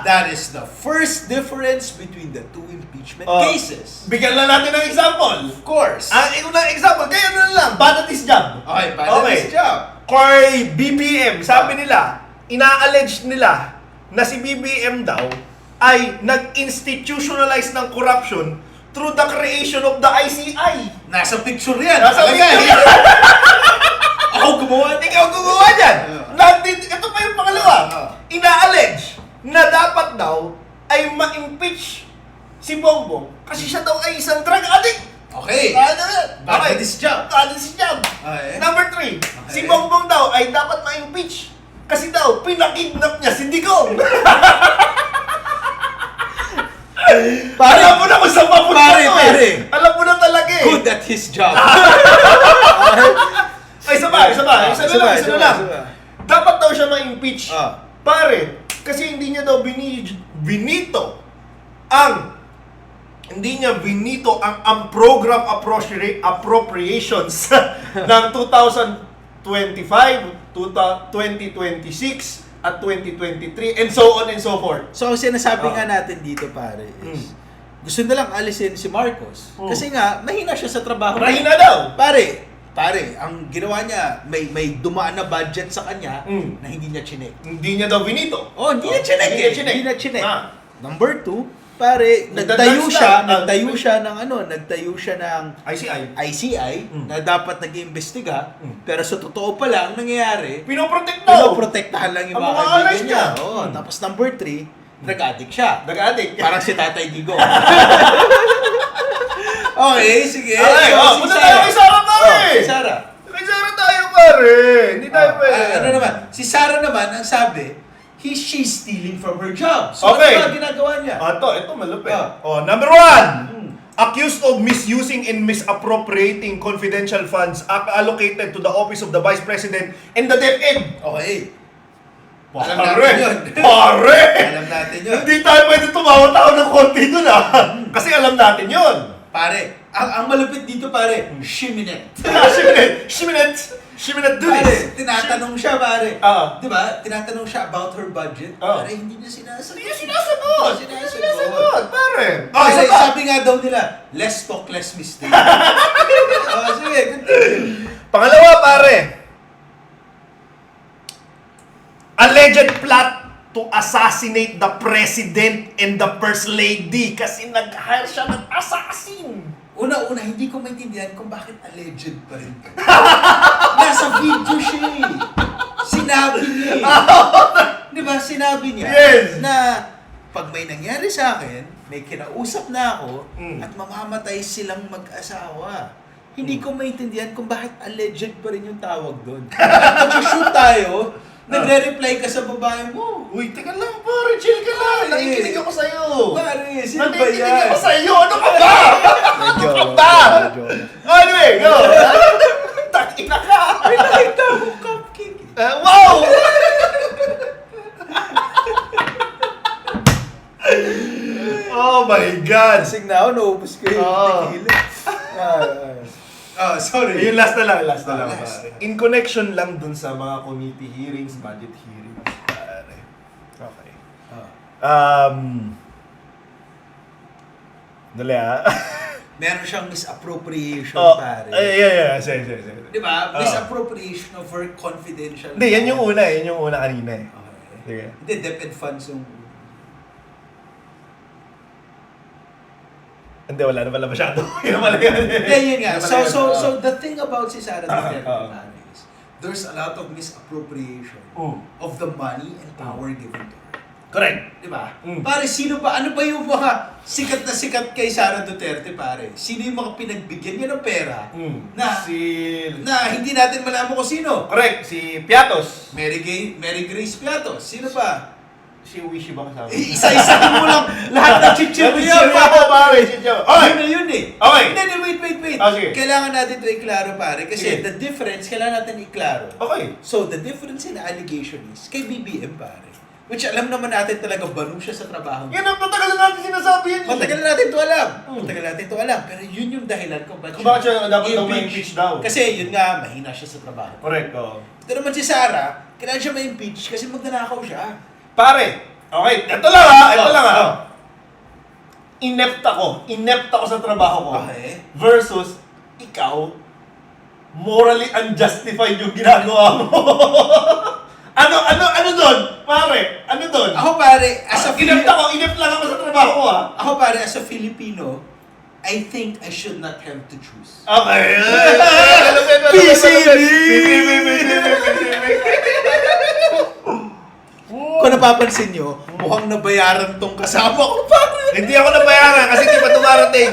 That is the first difference between the two impeachment cases. Bigyan lang natin ng example. Of course. Ang unang example, kaya na lang, bad at his job. Okay, bad at his job. Kay BBM, sabi nila, ina-allege nila na si BBM daw ay nag-institutionalize ng corruption through the creation of the ICI. Nasa picture yan. Nasa Talaga, picture yan. Ako gumawa. Ikaw gumawa dyan. Ito pa yung pangalawa. Ina-allege na dapat daw ay ma-impeach si Bongbong kasi siya daw ay isang drug addict. Okay. Bad at his job. Bad at his job. Okay. Number 3, si Bongbong daw ay dapat ma-impeach kasi daw pinakidnap niya si Digong. Alam mo na kung saan papunta to eh. Alam mo na talaga eh. Good at his job. Ay, isa na lang. Dapat daw siya ma-impeach. Pare, kasi hindi niya daw binito ang program appropriations ng 2025, 2026, at 2023, and so on and so forth. So, ang sinasabi nga natin dito, pare, is gusto na lang alisin si Marcos. Kasi nga, mahina siya sa trabaho. Mahina daw! Pare, ang ginawa niya, may dumaan na budget sa kanya na hindi niya chinek. Hindi niya daw binito. Hindi niya chinek. Number 2, pare, Nagtayo nagtayo siya ng ICI na dapat nag-iimbestiga, pero sa totoo pala, ang nangyayari, pinoprotektahan lang yung Ang mga mga kaibigan allies niya. niya. Tapos number 3, nag-addict siya. Nag-addict. Parang si Tatay Digo. Okay, sige. Okay, So, punta tayo kay Sara, pare! Si Sara. Kay Sara tayo, pare! Hindi tayo pwede. Ano naman? Si Sara naman, ang sabi, she's stealing from her job. So, Okay. ano ba ginagawa niya? Ito malupit. Number 1. Accused of misusing and misappropriating confidential funds allocated to the office of the Vice President and the DepEd. Okay. Pare! Alam natin yun. Pare! Alam natin yun. Hindi tayo pwede tumawa-tawa ng konti dun Kasi alam natin yun. Pare, ang malupit dito, pare, Shiminet. Shiminat do Pare, this. tinatanong siya, pare. Ah. Di ba? Tinatanong siya about her budget. Pare, hindi niya sinasagot. Hindi niya sinasagot. Pare. Kasi sabi nga daw nila, less talk, less mistake. Sige, continue. Pangalawa, pare. Alleged plot to assassinate the president and the first lady kasi nag-hire siya ng assassin. Una, hindi ko maintindihan kung bakit alleged pa rin. Nasa video siya eh. Sinabi niya eh. Di ba? Sinabi niya na pag may nangyari sa akin, may kinausap na ako at mamamatay silang mag-asawa. Hindi ko maintindihan kung bakit alleged pa rin yung tawag doon. Nag-shoot tayo, nagre-reply ka sa babae mo. Uy, teka lang, pare. Chill ka lang. Nakikinig ako sa'yo. Pare, sino ba Nakikinig yan? ako sa'yo. Ano ka ba? Medyo. Anyway, go. Takina ka. May nakita ko cupcake. Wow! Oh my God. Kasing na ako, naubos ko yung tequila. Sorry. Yung last na lang, last na lang. Last. Pare. In connection lang dun sa mga committee hearings, budget hearings. Pare. Okay. Dali Meron siyang misappropriation, pare. Yeah. Sige. Di ba? Misappropriation of her confidential. Hindi, yan yung una. Yan yung una kanina eh. Okay. Sige. Hindi, DepEd funds yung... Hindi, wala na pala masyado. Yun pala yan. Yun nga. Yun pala yan. So the thing about si Sara Duterte, pare, is there's a lot of misappropriation of the money and power given to her. Correct. Di ba? Mm. Pare, sino ba? Ano ba yung mga sikat na sikat kay Sara Duterte, pare? Sino yung mga pinagbigyan niya ng pera na hindi natin malaman kung sino? Correct. Si Piatos. Mary Grace Piatos. Sino pa? Si Wishy ba kasama? Isa-isahin mo lang lahat ng chichirya, pare. Yun na yun eh. Okay. Hindi, wait. Sige. Kailangan natin ito iklaro, pare. Kasi Sige. the difference, kailangan natin iklaro. Okay. So, the difference in the allegation is kay BBM, pare. Which alam naman natin talaga banu siya sa trabaho niya. Yan ang matagal na natin sinasabi yan. Matagal na natin ito alam. Matagal natin ito alam. Pero yun yung dahilan kung bakit Bakit siya dapat daw ma-impeach daw? Kasi yun nga, mahina siya sa trabaho. Correct, oo. Ito naman si Sara, kailangan siya ma-impeach kasi magnanakaw siya. Pare, okay, ito lang ha. Inept ako sa trabaho ko. Okay. Versus, ikaw, morally unjustified yung ginagawa mo. Ano doon? Pare, ano doon? Ako pare, as a Inept lang ako sa trabaho ko ha. Ako pare, as a Filipino, I think I should not have to choose. Okay. PCB! Kung napapansin nyo, mukhang nabayaran tong kasama ko, pare. Hindi ako nabayaran kasi di pa dumarating.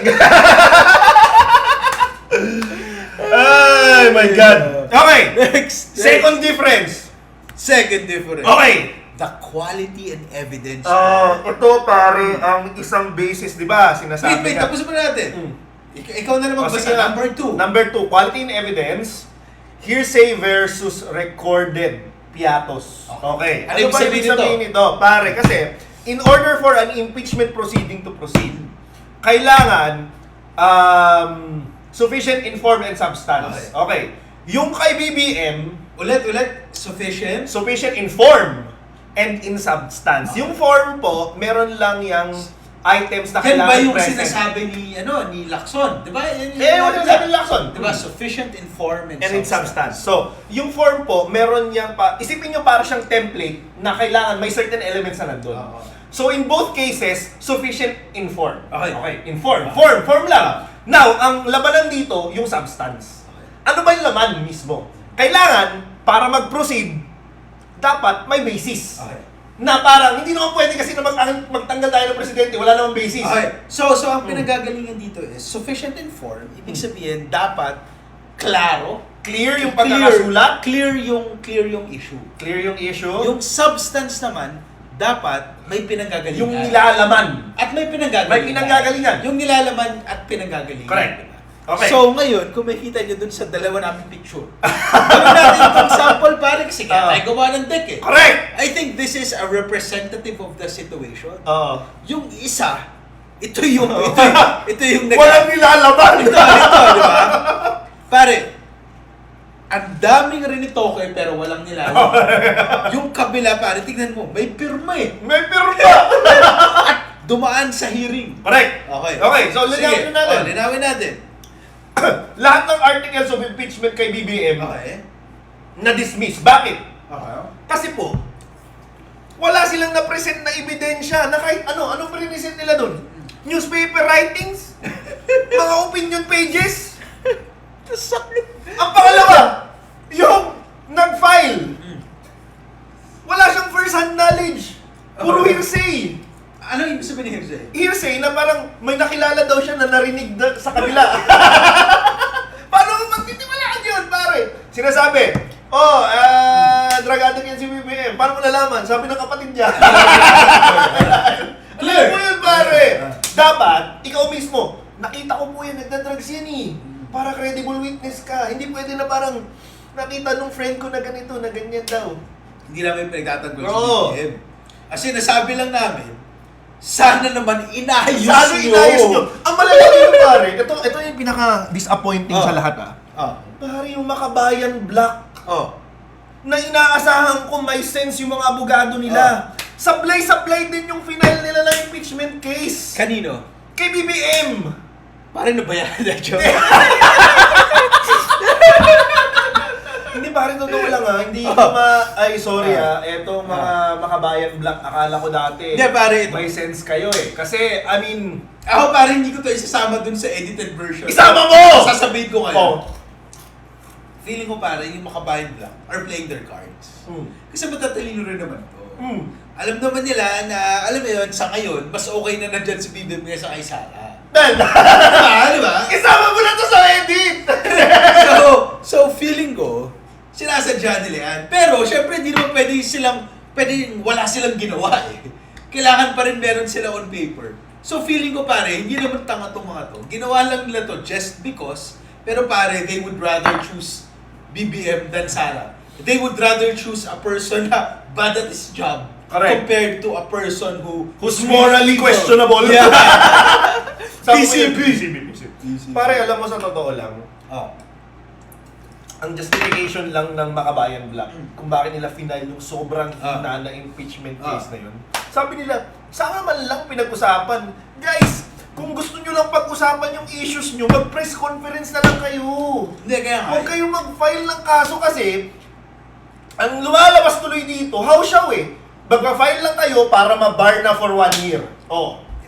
Ay, my God. Okay. Next. Second difference. Second difference. Okay. The quality and evidence. Ito pare ang isang basis, di ba? Sinasabi Wait, tapos mo natin. Ikaw na naman basta number 2. Number 2, quality and evidence. Hearsay versus recorded piatos. Okay. Ano ibig ba sabihin nito? Pare, kasi in order for an impeachment proceeding to proceed, kailangan sufficient inform and substance. Okay. Yung kay BBM, Ulit, sufficient inform and in substance. Yung form po, meron lang yung items na yan kailangan ba yung present. sinasabi ni Lacson? Di ba? Wala sabi ni Lacson. Di ba? Sufficient inform and And in substance. So, yung form po, meron niyang isipin nyo para siyang template na kailangan may certain elements na nandun. So, in both cases, sufficient inform. Okay. Inform. Form lang. Now, ang labanan dito, yung substance. Ano ba yung laman mismo? Kailangan, para mag-proceed, dapat may basis. Okay. Na parang, hindi naman pwede kasi na magtanggal tayo ng presidente, wala namang basis. Okay. So ang pinagagalingan dito is sufficient inform. Ibig sabihin, dapat klaro, Clear yung pagkakasulat. clear yung issue. Clear yung issue. Yung substance naman, dapat may pinanggagalingan. Yung nilalaman. At may pinanggagalingan. May pinanggagalingan. Yung nilalaman at pinanggagalingan. Correct. Diba? Okay. So ngayon, kung makikita nyo dun sa dalawa naming picture, gawin natin itong sample pare kasi kaya tayo gawa ng deck eh. Correct! I think this is a representative of the situation. Oo. Yung isa, ito yung Walang nilalaman. Ito, di ba? Pare, ang daming rinitoke pero walang nilalaman. Yung kabila pare, tignan mo, may pirma eh. May pirma! At dumaan sa hearing. Correct. Okay, so linawin natin. Linawin natin. Lahat ng articles of impeachment kay BBM Okay. na-dismiss. Bakit? Okay. Kasi po, wala silang na-present na ebidensya na kahit anong present nila doon? Newspaper writings? Mga opinion pages? Ang pangalawa, yung nag-file. Wala siyang first-hand knowledge. Puro hearsay. Ano yung sabihin ni Hersey? Hearsay na parang may nakilala daw siya na narinig sa kabila. Paano mo magtitiwalaan yun, pare? Sinasabi, drug addict yan si BBM. Paano mo nalaman? Sabi ng kapatid niya. Clear mo yun, pare. Dapat, ikaw mismo, nakita ko po yan, nagda-drugs yan eh. Para credible witness ka. Hindi pwede na parang nakita nung friend ko na ganito, na ganyan daw. Hindi namin pinagtatanggol si Oo. BBM. Kasi nasabi lang namin, sana naman inayos Sana nyo. inayos nyo. Ang malala dito, pare. Ito yung pinaka-disappointing sa lahat, Pare, yung Makabayan Black. Na inaasahan ko may sense yung mga abogado nila. Sablay-sablay din yung final nila ng impeachment case. Kanino? Kay BBM. Pare na bayan na joke. Hindi pare, totoo lang hindi sorry etong mga Makabayan Black, akala ko dati. Hindi pare, may sense kayo Kasi, I mean... Ako pare, hindi ko to isasama dun sa edited version. Isama mo! Sasabihin ko kayo. Feeling ko pare, yung Makabayan Black are playing their cards. Kasi matatalino rin naman to. Alam naman nila na, alam mo yun, sa ngayon, mas okay na nandyan si BBM kaysa kay Sara. Diba? Isama mo na to sa edit! so feeling ko, sinasadya nila yan. Pero, syempre, hindi naman pwedeng wala silang ginawa Kailangan pa rin meron sila on paper. So feeling ko pare, hindi naman tanga tong mga to. Ginawa lang nila to just because, pero pare, they would rather choose BBM than Sara. They would rather choose a person na bad at his job. Correct. Compared to a person who's morally questionable. Yeah. PCB. Pare, alam mo sa totoo lang, ang justification lang ng Makabayan Black kung bakit nila final yung sobrang hina na impeachment case na yun. Sabi nila, sana man lang pinag-usapan. Guys, kung gusto nyo lang pag-usapan yung issues nyo, mag-press conference na lang kayo. Hindi, kaya nga. Huwag kayong mag-file ng kaso kasi, ang lumalabas tuloy dito, how-shaw Magpa-file lang kayo para ma-bar na for 1 year.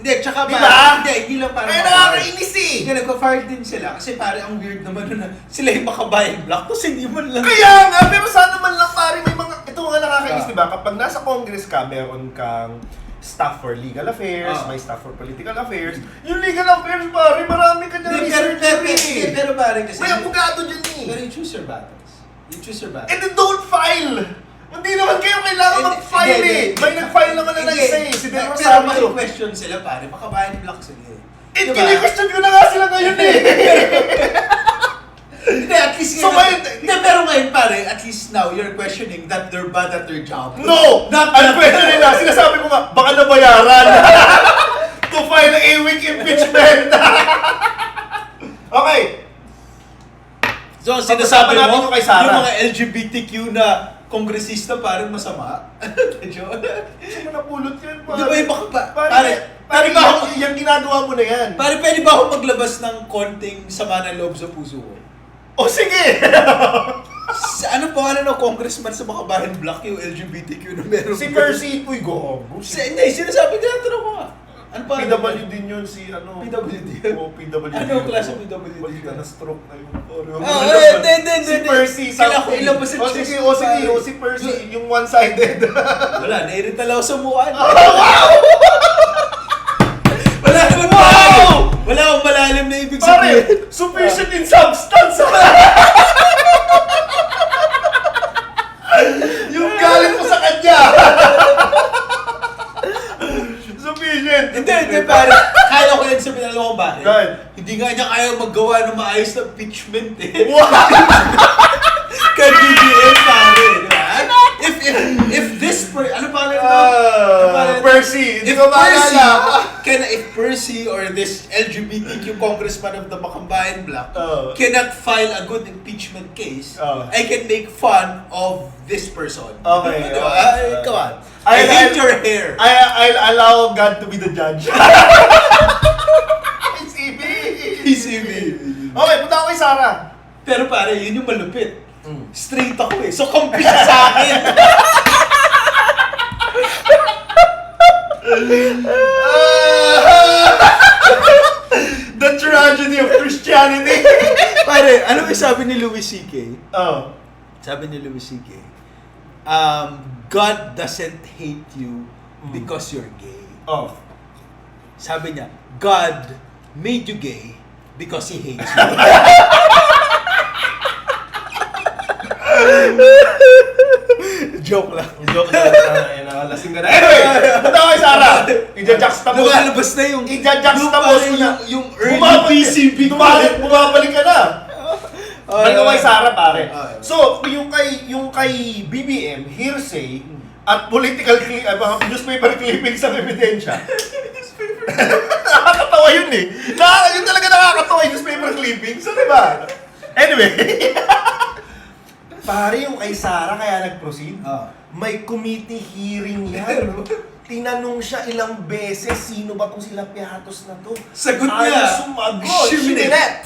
Hindi, tsaka diba? Hindi lang para kaya nakakainis Hindi, nagpa-fire din sila. Kasi pare, ang weird naman na sila yung Makabayan Black. Tapos hindi man lang. Kaya nga, pero sana man lang pare, may mga, ito mga nakakainis, diba? Kapag nasa Congress ka, meron kang staff for legal affairs, may staff for political affairs. Yung legal affairs, pare, marami ka dyan research pero pare kasi... may abogado dyan Pero you choose your battles. You choose your battles. And then don't file! Hindi naman kayo kailangan mag-file May nag-file naman na isa si Del Pero Rosario. question sila pare, Makabayan Black sila Kini-question ko na nga sila ngayon Hindi, at least pero ngayon pare, at least now you're questioning that they're bad at their job. No! Ang question nila, sinasabi ko nga, baka nabayaran to file a weak impeachment. Okay. So, sinasabi mo, yung kay Sara. yung mga LGBTQ na kongresista parang masama? Sino napulot yun? Di ba yung Pare, yung ginagawa mo na yan. Pare, pwede ba ako maglabas ng konting sama ng loob sa puso ko? Sige! Ano congressman sa Makabayan Black yung LGBTQ na meron? Si Percy Puy Go. Hindi, sinasabi niya, tanong ko nga. Ano pa? PWD din yun si PWD? PWD. Ano klase PWD? Balik ka na stroke na yun. Hindi. Si Percy. Kailangan ko ilang pa sa chest. Si Percy. Yung one-sided. Wala, nairita lang ako sa mukha. Wow! Wala naman wala akong malalim na ibig sabihin. Pare, sufficient in substance. Yung galit mo sa kanya. Sufficient. Hindi, pare. Kaya ko yan sa pinalawang bahay. Dahil? Hindi nga niya kaya maggawa ng maayos na impeachment Wow! Kay BBM, pare. Diba? If this ano pa rin Percy. If Percy or this LGBTQ congressman of the Makabayan Black cannot file a good impeachment case, I can make fun of this person. Okay. Come on. I hate your hair. I'll allow God to be the judge. PCB. Okay, punta ako kay Sara. Pero pare, yun yung malupit. Straight ako So compete siya sa akin. The tragedy of Christianity. Pare, ano yung sabi ni Louis C.K.? Sabi ni Louis C.K., God doesn't hate you because you're gay. Sabi niya, God made you gay because He hates you. Joke lang. Lasing ka na. Anyway, punta ako kay Sara. I-juxtapose. Lumalabas na yung... I-juxtapose mo na. Yung early PCB. Bumabalik ka na. Balik ako kay Sara, pare. So, yung kay BBM, hearsay, at political newspaper clippings sa ebidensya. Nakakatawa yun eh. Yun talaga nakakatawa yung newspaper clippings. So, diba? Anyway. Pare, yung kay Sarah kaya nag-proceed. May committee hearing yan. Tinanong siya ilang beses, sino ba tong sila Piatos na to? Sagot Ayaw niya. sumagot. Shiminette.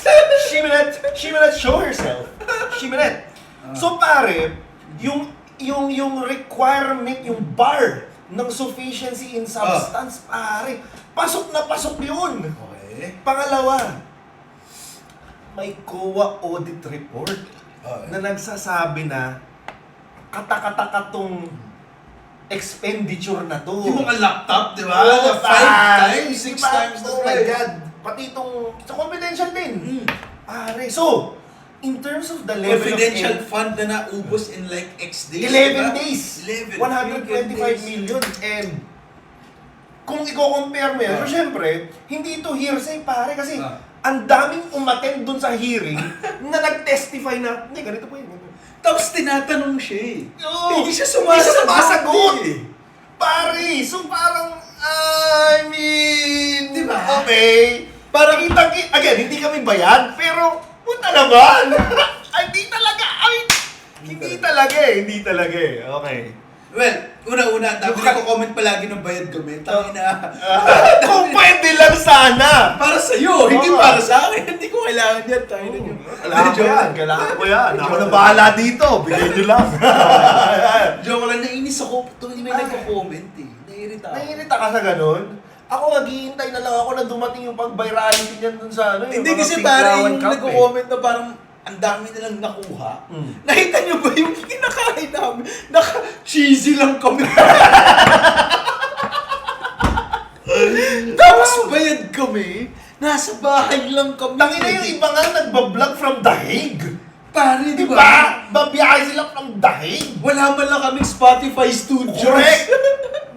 Shiminette, show herself. Shiminette. So pare, yung requirement, yung bar ng sufficiency in substance, pare, pasok na pasok yun. Okay. Pangalawa, may COA audit report na nagsasabi na katakataka tong expenditure na to. Yung mga laptop, di ba? Oh, 5 times, 6 diba? times the Oh my price. God. Pati itong, sa confidential din. Pare, so, in terms of the level Confidential of fund na naubos in like X days. 11 diba? days. 11 125 million. And kung i-compare mo yan, so syempre, hindi ito hearsay pare kasi ang daming umattend dun sa hearing na nag-testify na, hindi, ganito po yun. Tapos tinatanong siya eh. Oo. Hindi siya Hindi siya sumasagot. sumasagot. eh. Pare, so parang, I mean, Di ba? Okay. Parang again, hindi kami bayan, pero, puta naman. Ay, hindi talaga eh. Okay. Well, una-una, dami nagko-comment palagi ng bayad kami. Tangina. Kung pwede lang sana. Para sa'yo, hindi Oo. para sa akin. Hindi ko kailangan yan. Tangina nyo. Kailangan ko yan. Ako na bahala dito. Bigay nyo lang. Joke lang, nainis ako. Tuwing may nagko-comment eh. Naiirita ako. Naiirita ka sa ganun? Ako maghihintay na lang ako na dumating yung pag-virality niyan dun sa ano. Hindi mga kasi Pink pare Flower yung Cup, nagko-comment na parang ang dami nilang nakuha. Mm. Nakita nyo ba yung kinakain namin? Naka-cheesy lang kami. Tapos bayad kami. Nasa bahay lang kami. Tangina yung iba nga nagbablog from The Hague. Pare, di ba? Diba? Babiyahe sila from The Hague. Wala man lang kaming Spotify studios. Correct.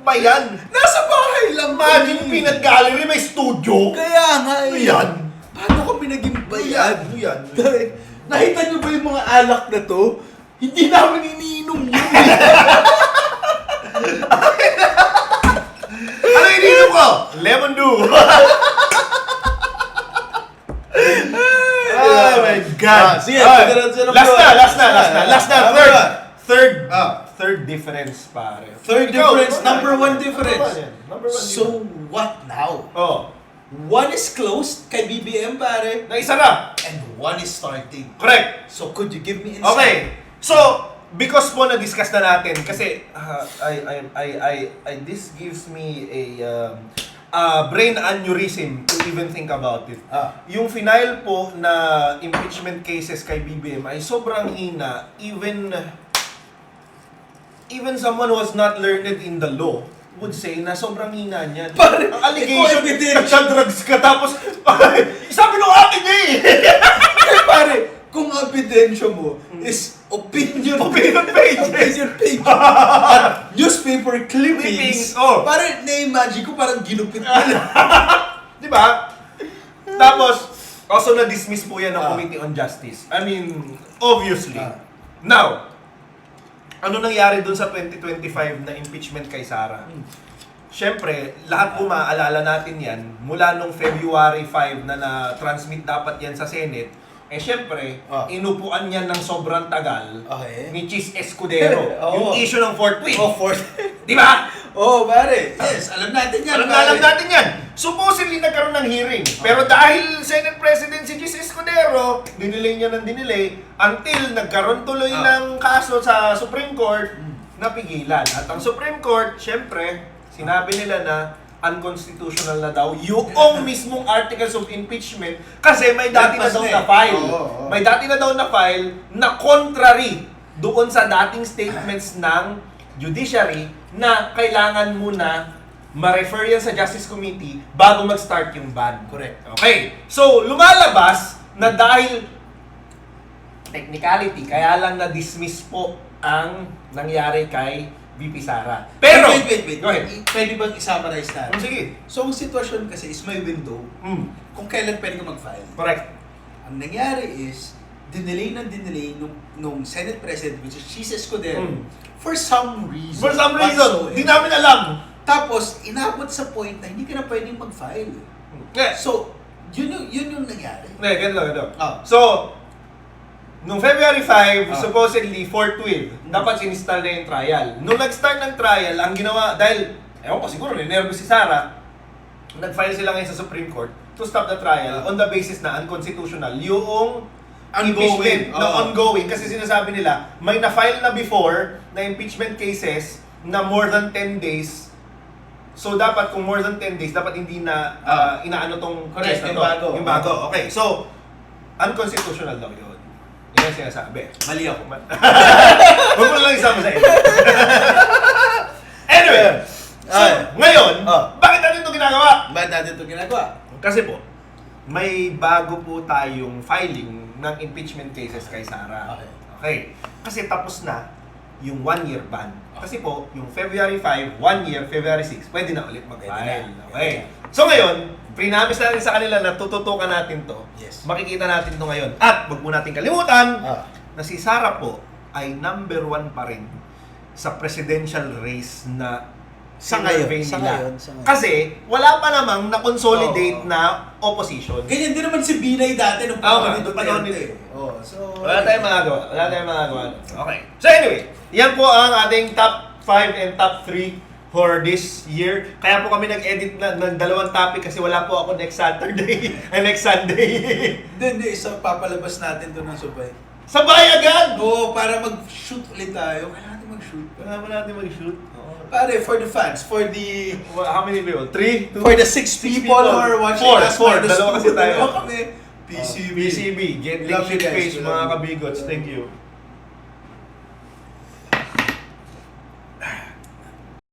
Ba yan? Nasa bahay lang Imagine kami. Peanut Gallery may studio. Kaya nga eh. Yan. Paano kami naging bayad? Yan. Nakita niyo ba yung mga alak na to? Hindi namin iniinom yun. Ano ininom ko? Lemon Dew. Oh my God. Sige, Last na. Third difference, pare. Third difference, number one difference. Number one So, what now? oh, One is closed kay BBM, pare. na isa na. And one is starting. Correct. So, could you give me insight? Okay. So, because po na-discuss na natin kasi this gives me a brain aneurysm to even think about it. Yung final po na impeachment cases kay BBM ay sobrang hina, even someone who was not learned in the law would say na sobrang hina niyan. Pare, Ang allegation, ikaw evidence. nagsa-drugs ka tapos, sabi nung akin niya eh. Pare, kung ebidensya mo is opinion page. At newspaper clippings. Oh. Parang na-imagine ko parang ginupit nila. Di ba? Tapos, also na-dismiss po yan ng Committee on Justice. I mean, obviously. Now, ano nangyari dun sa 2025 na impeachment kay Sara? Siyempre, lahat po maaalala natin yan, mula nung February 5 na na-transmit dapat yan sa Senate, eh siyempre, inupuan yan ng sobrang tagal ni Chis Escudero. Yung issue ng fourth wing. Di ba? Pare. Yes, alam natin yan. Alam natin yan. Supposedly nagkaroon ng hearing. Pero dahil Senate President si Chis Escudero, dinilay niya ng dinilay until nagkaroon tuloy ng kaso sa Supreme Court, napigilan. At ang Supreme Court, syempre, sinabi nila na unconstitutional na daw yung mismong articles of impeachment kasi may dati na daw na file. May dati na daw na file na contrary doon sa dating statements ng judiciary na kailangan muna ma-refer yan sa Justice Committee bago mag-start yung ban. Correct. Okay. So, lumalabas na dahil technicality, kaya lang na-dismiss po ang nangyari kay VP Sara. Pero, wait. Go ahead. Pwede bang i-summarize natin? Sige. So, ang sitwasyon kasi is may window kung kailan pwede ka mag-file. Correct. Ang nangyari is, dinelay nung Senate President, which is Chis Escudero, for some reason. For some reason, di namin alam. Tapos, inabot sa point na hindi ka na pwedeng mag-file. Yeah. So, yun yung nangyari. Hindi, ganito. Ah. So, nung February 5, Ah. supposedly forthwith, dapat sinistall na yung trial. Nung nag-start ng trial, ang ginawa, dahil, ewan ko siguro, nervous si Sarah, nag-file sila ngayon sa Supreme Court to stop the trial on the basis na unconstitutional yung impeachment na ongoing. Kasi sinasabi nila, may na-file na before na impeachment cases na more than 10 days. So, dapat kung more than 10 days, dapat hindi na inaano tong Correct, case na yung to. bago. Yung bago. Okay, so, unconstitutional daw yun. Yan ang sinasabi. Mali ako. Huwag mo lang isama sa ito. Anyway, so, ngayon, bakit natin ito ginagawa? Ba't natin ito ginagawa? Kasi po, may bago po tayong filing ng impeachment cases kay Sarah. Okay. Kasi tapos na yung 1-year ban. Kasi po, yung February 5, 1 year, February 6, pwede na ulit mag-file. Okay. So ngayon, prinamis natin sa kanila na tututukan natin to. Yes. Makikita natin to ngayon. At wag po natin kalimutan Ah. na si Sarah po ay number 1 pa rin sa presidential race na Sa ngayon, survey sa nila. ngayon, sa ngayon. Kasi wala pa namang na-consolidate Oo. na opposition. Ganyan din naman si Binay dati nung panahon ni panahon Duterte. So, Wala tayong magagawa. Wala tayong magagawa. Okay. So anyway, yan po ang ating top 5 and top 3 for this year. Kaya po kami nag-edit ng dalawang topic kasi wala po ako next Saturday and next Sunday. Hindi, isa papalabas natin doon ng subay. Sabay agad! Oo, para mag-shoot ulit tayo. Kailangan natin mag-shoot. Kailangan mo natin mag-shoot. Pare, for the fans, for the... How many people? 3? For the 6 people who are watching us, Four. minus Dalawa kasi two, tayo. dalawa kami. PCB. PCB. Get Love you Link guys. page We mga love you. kabigots. Thank you.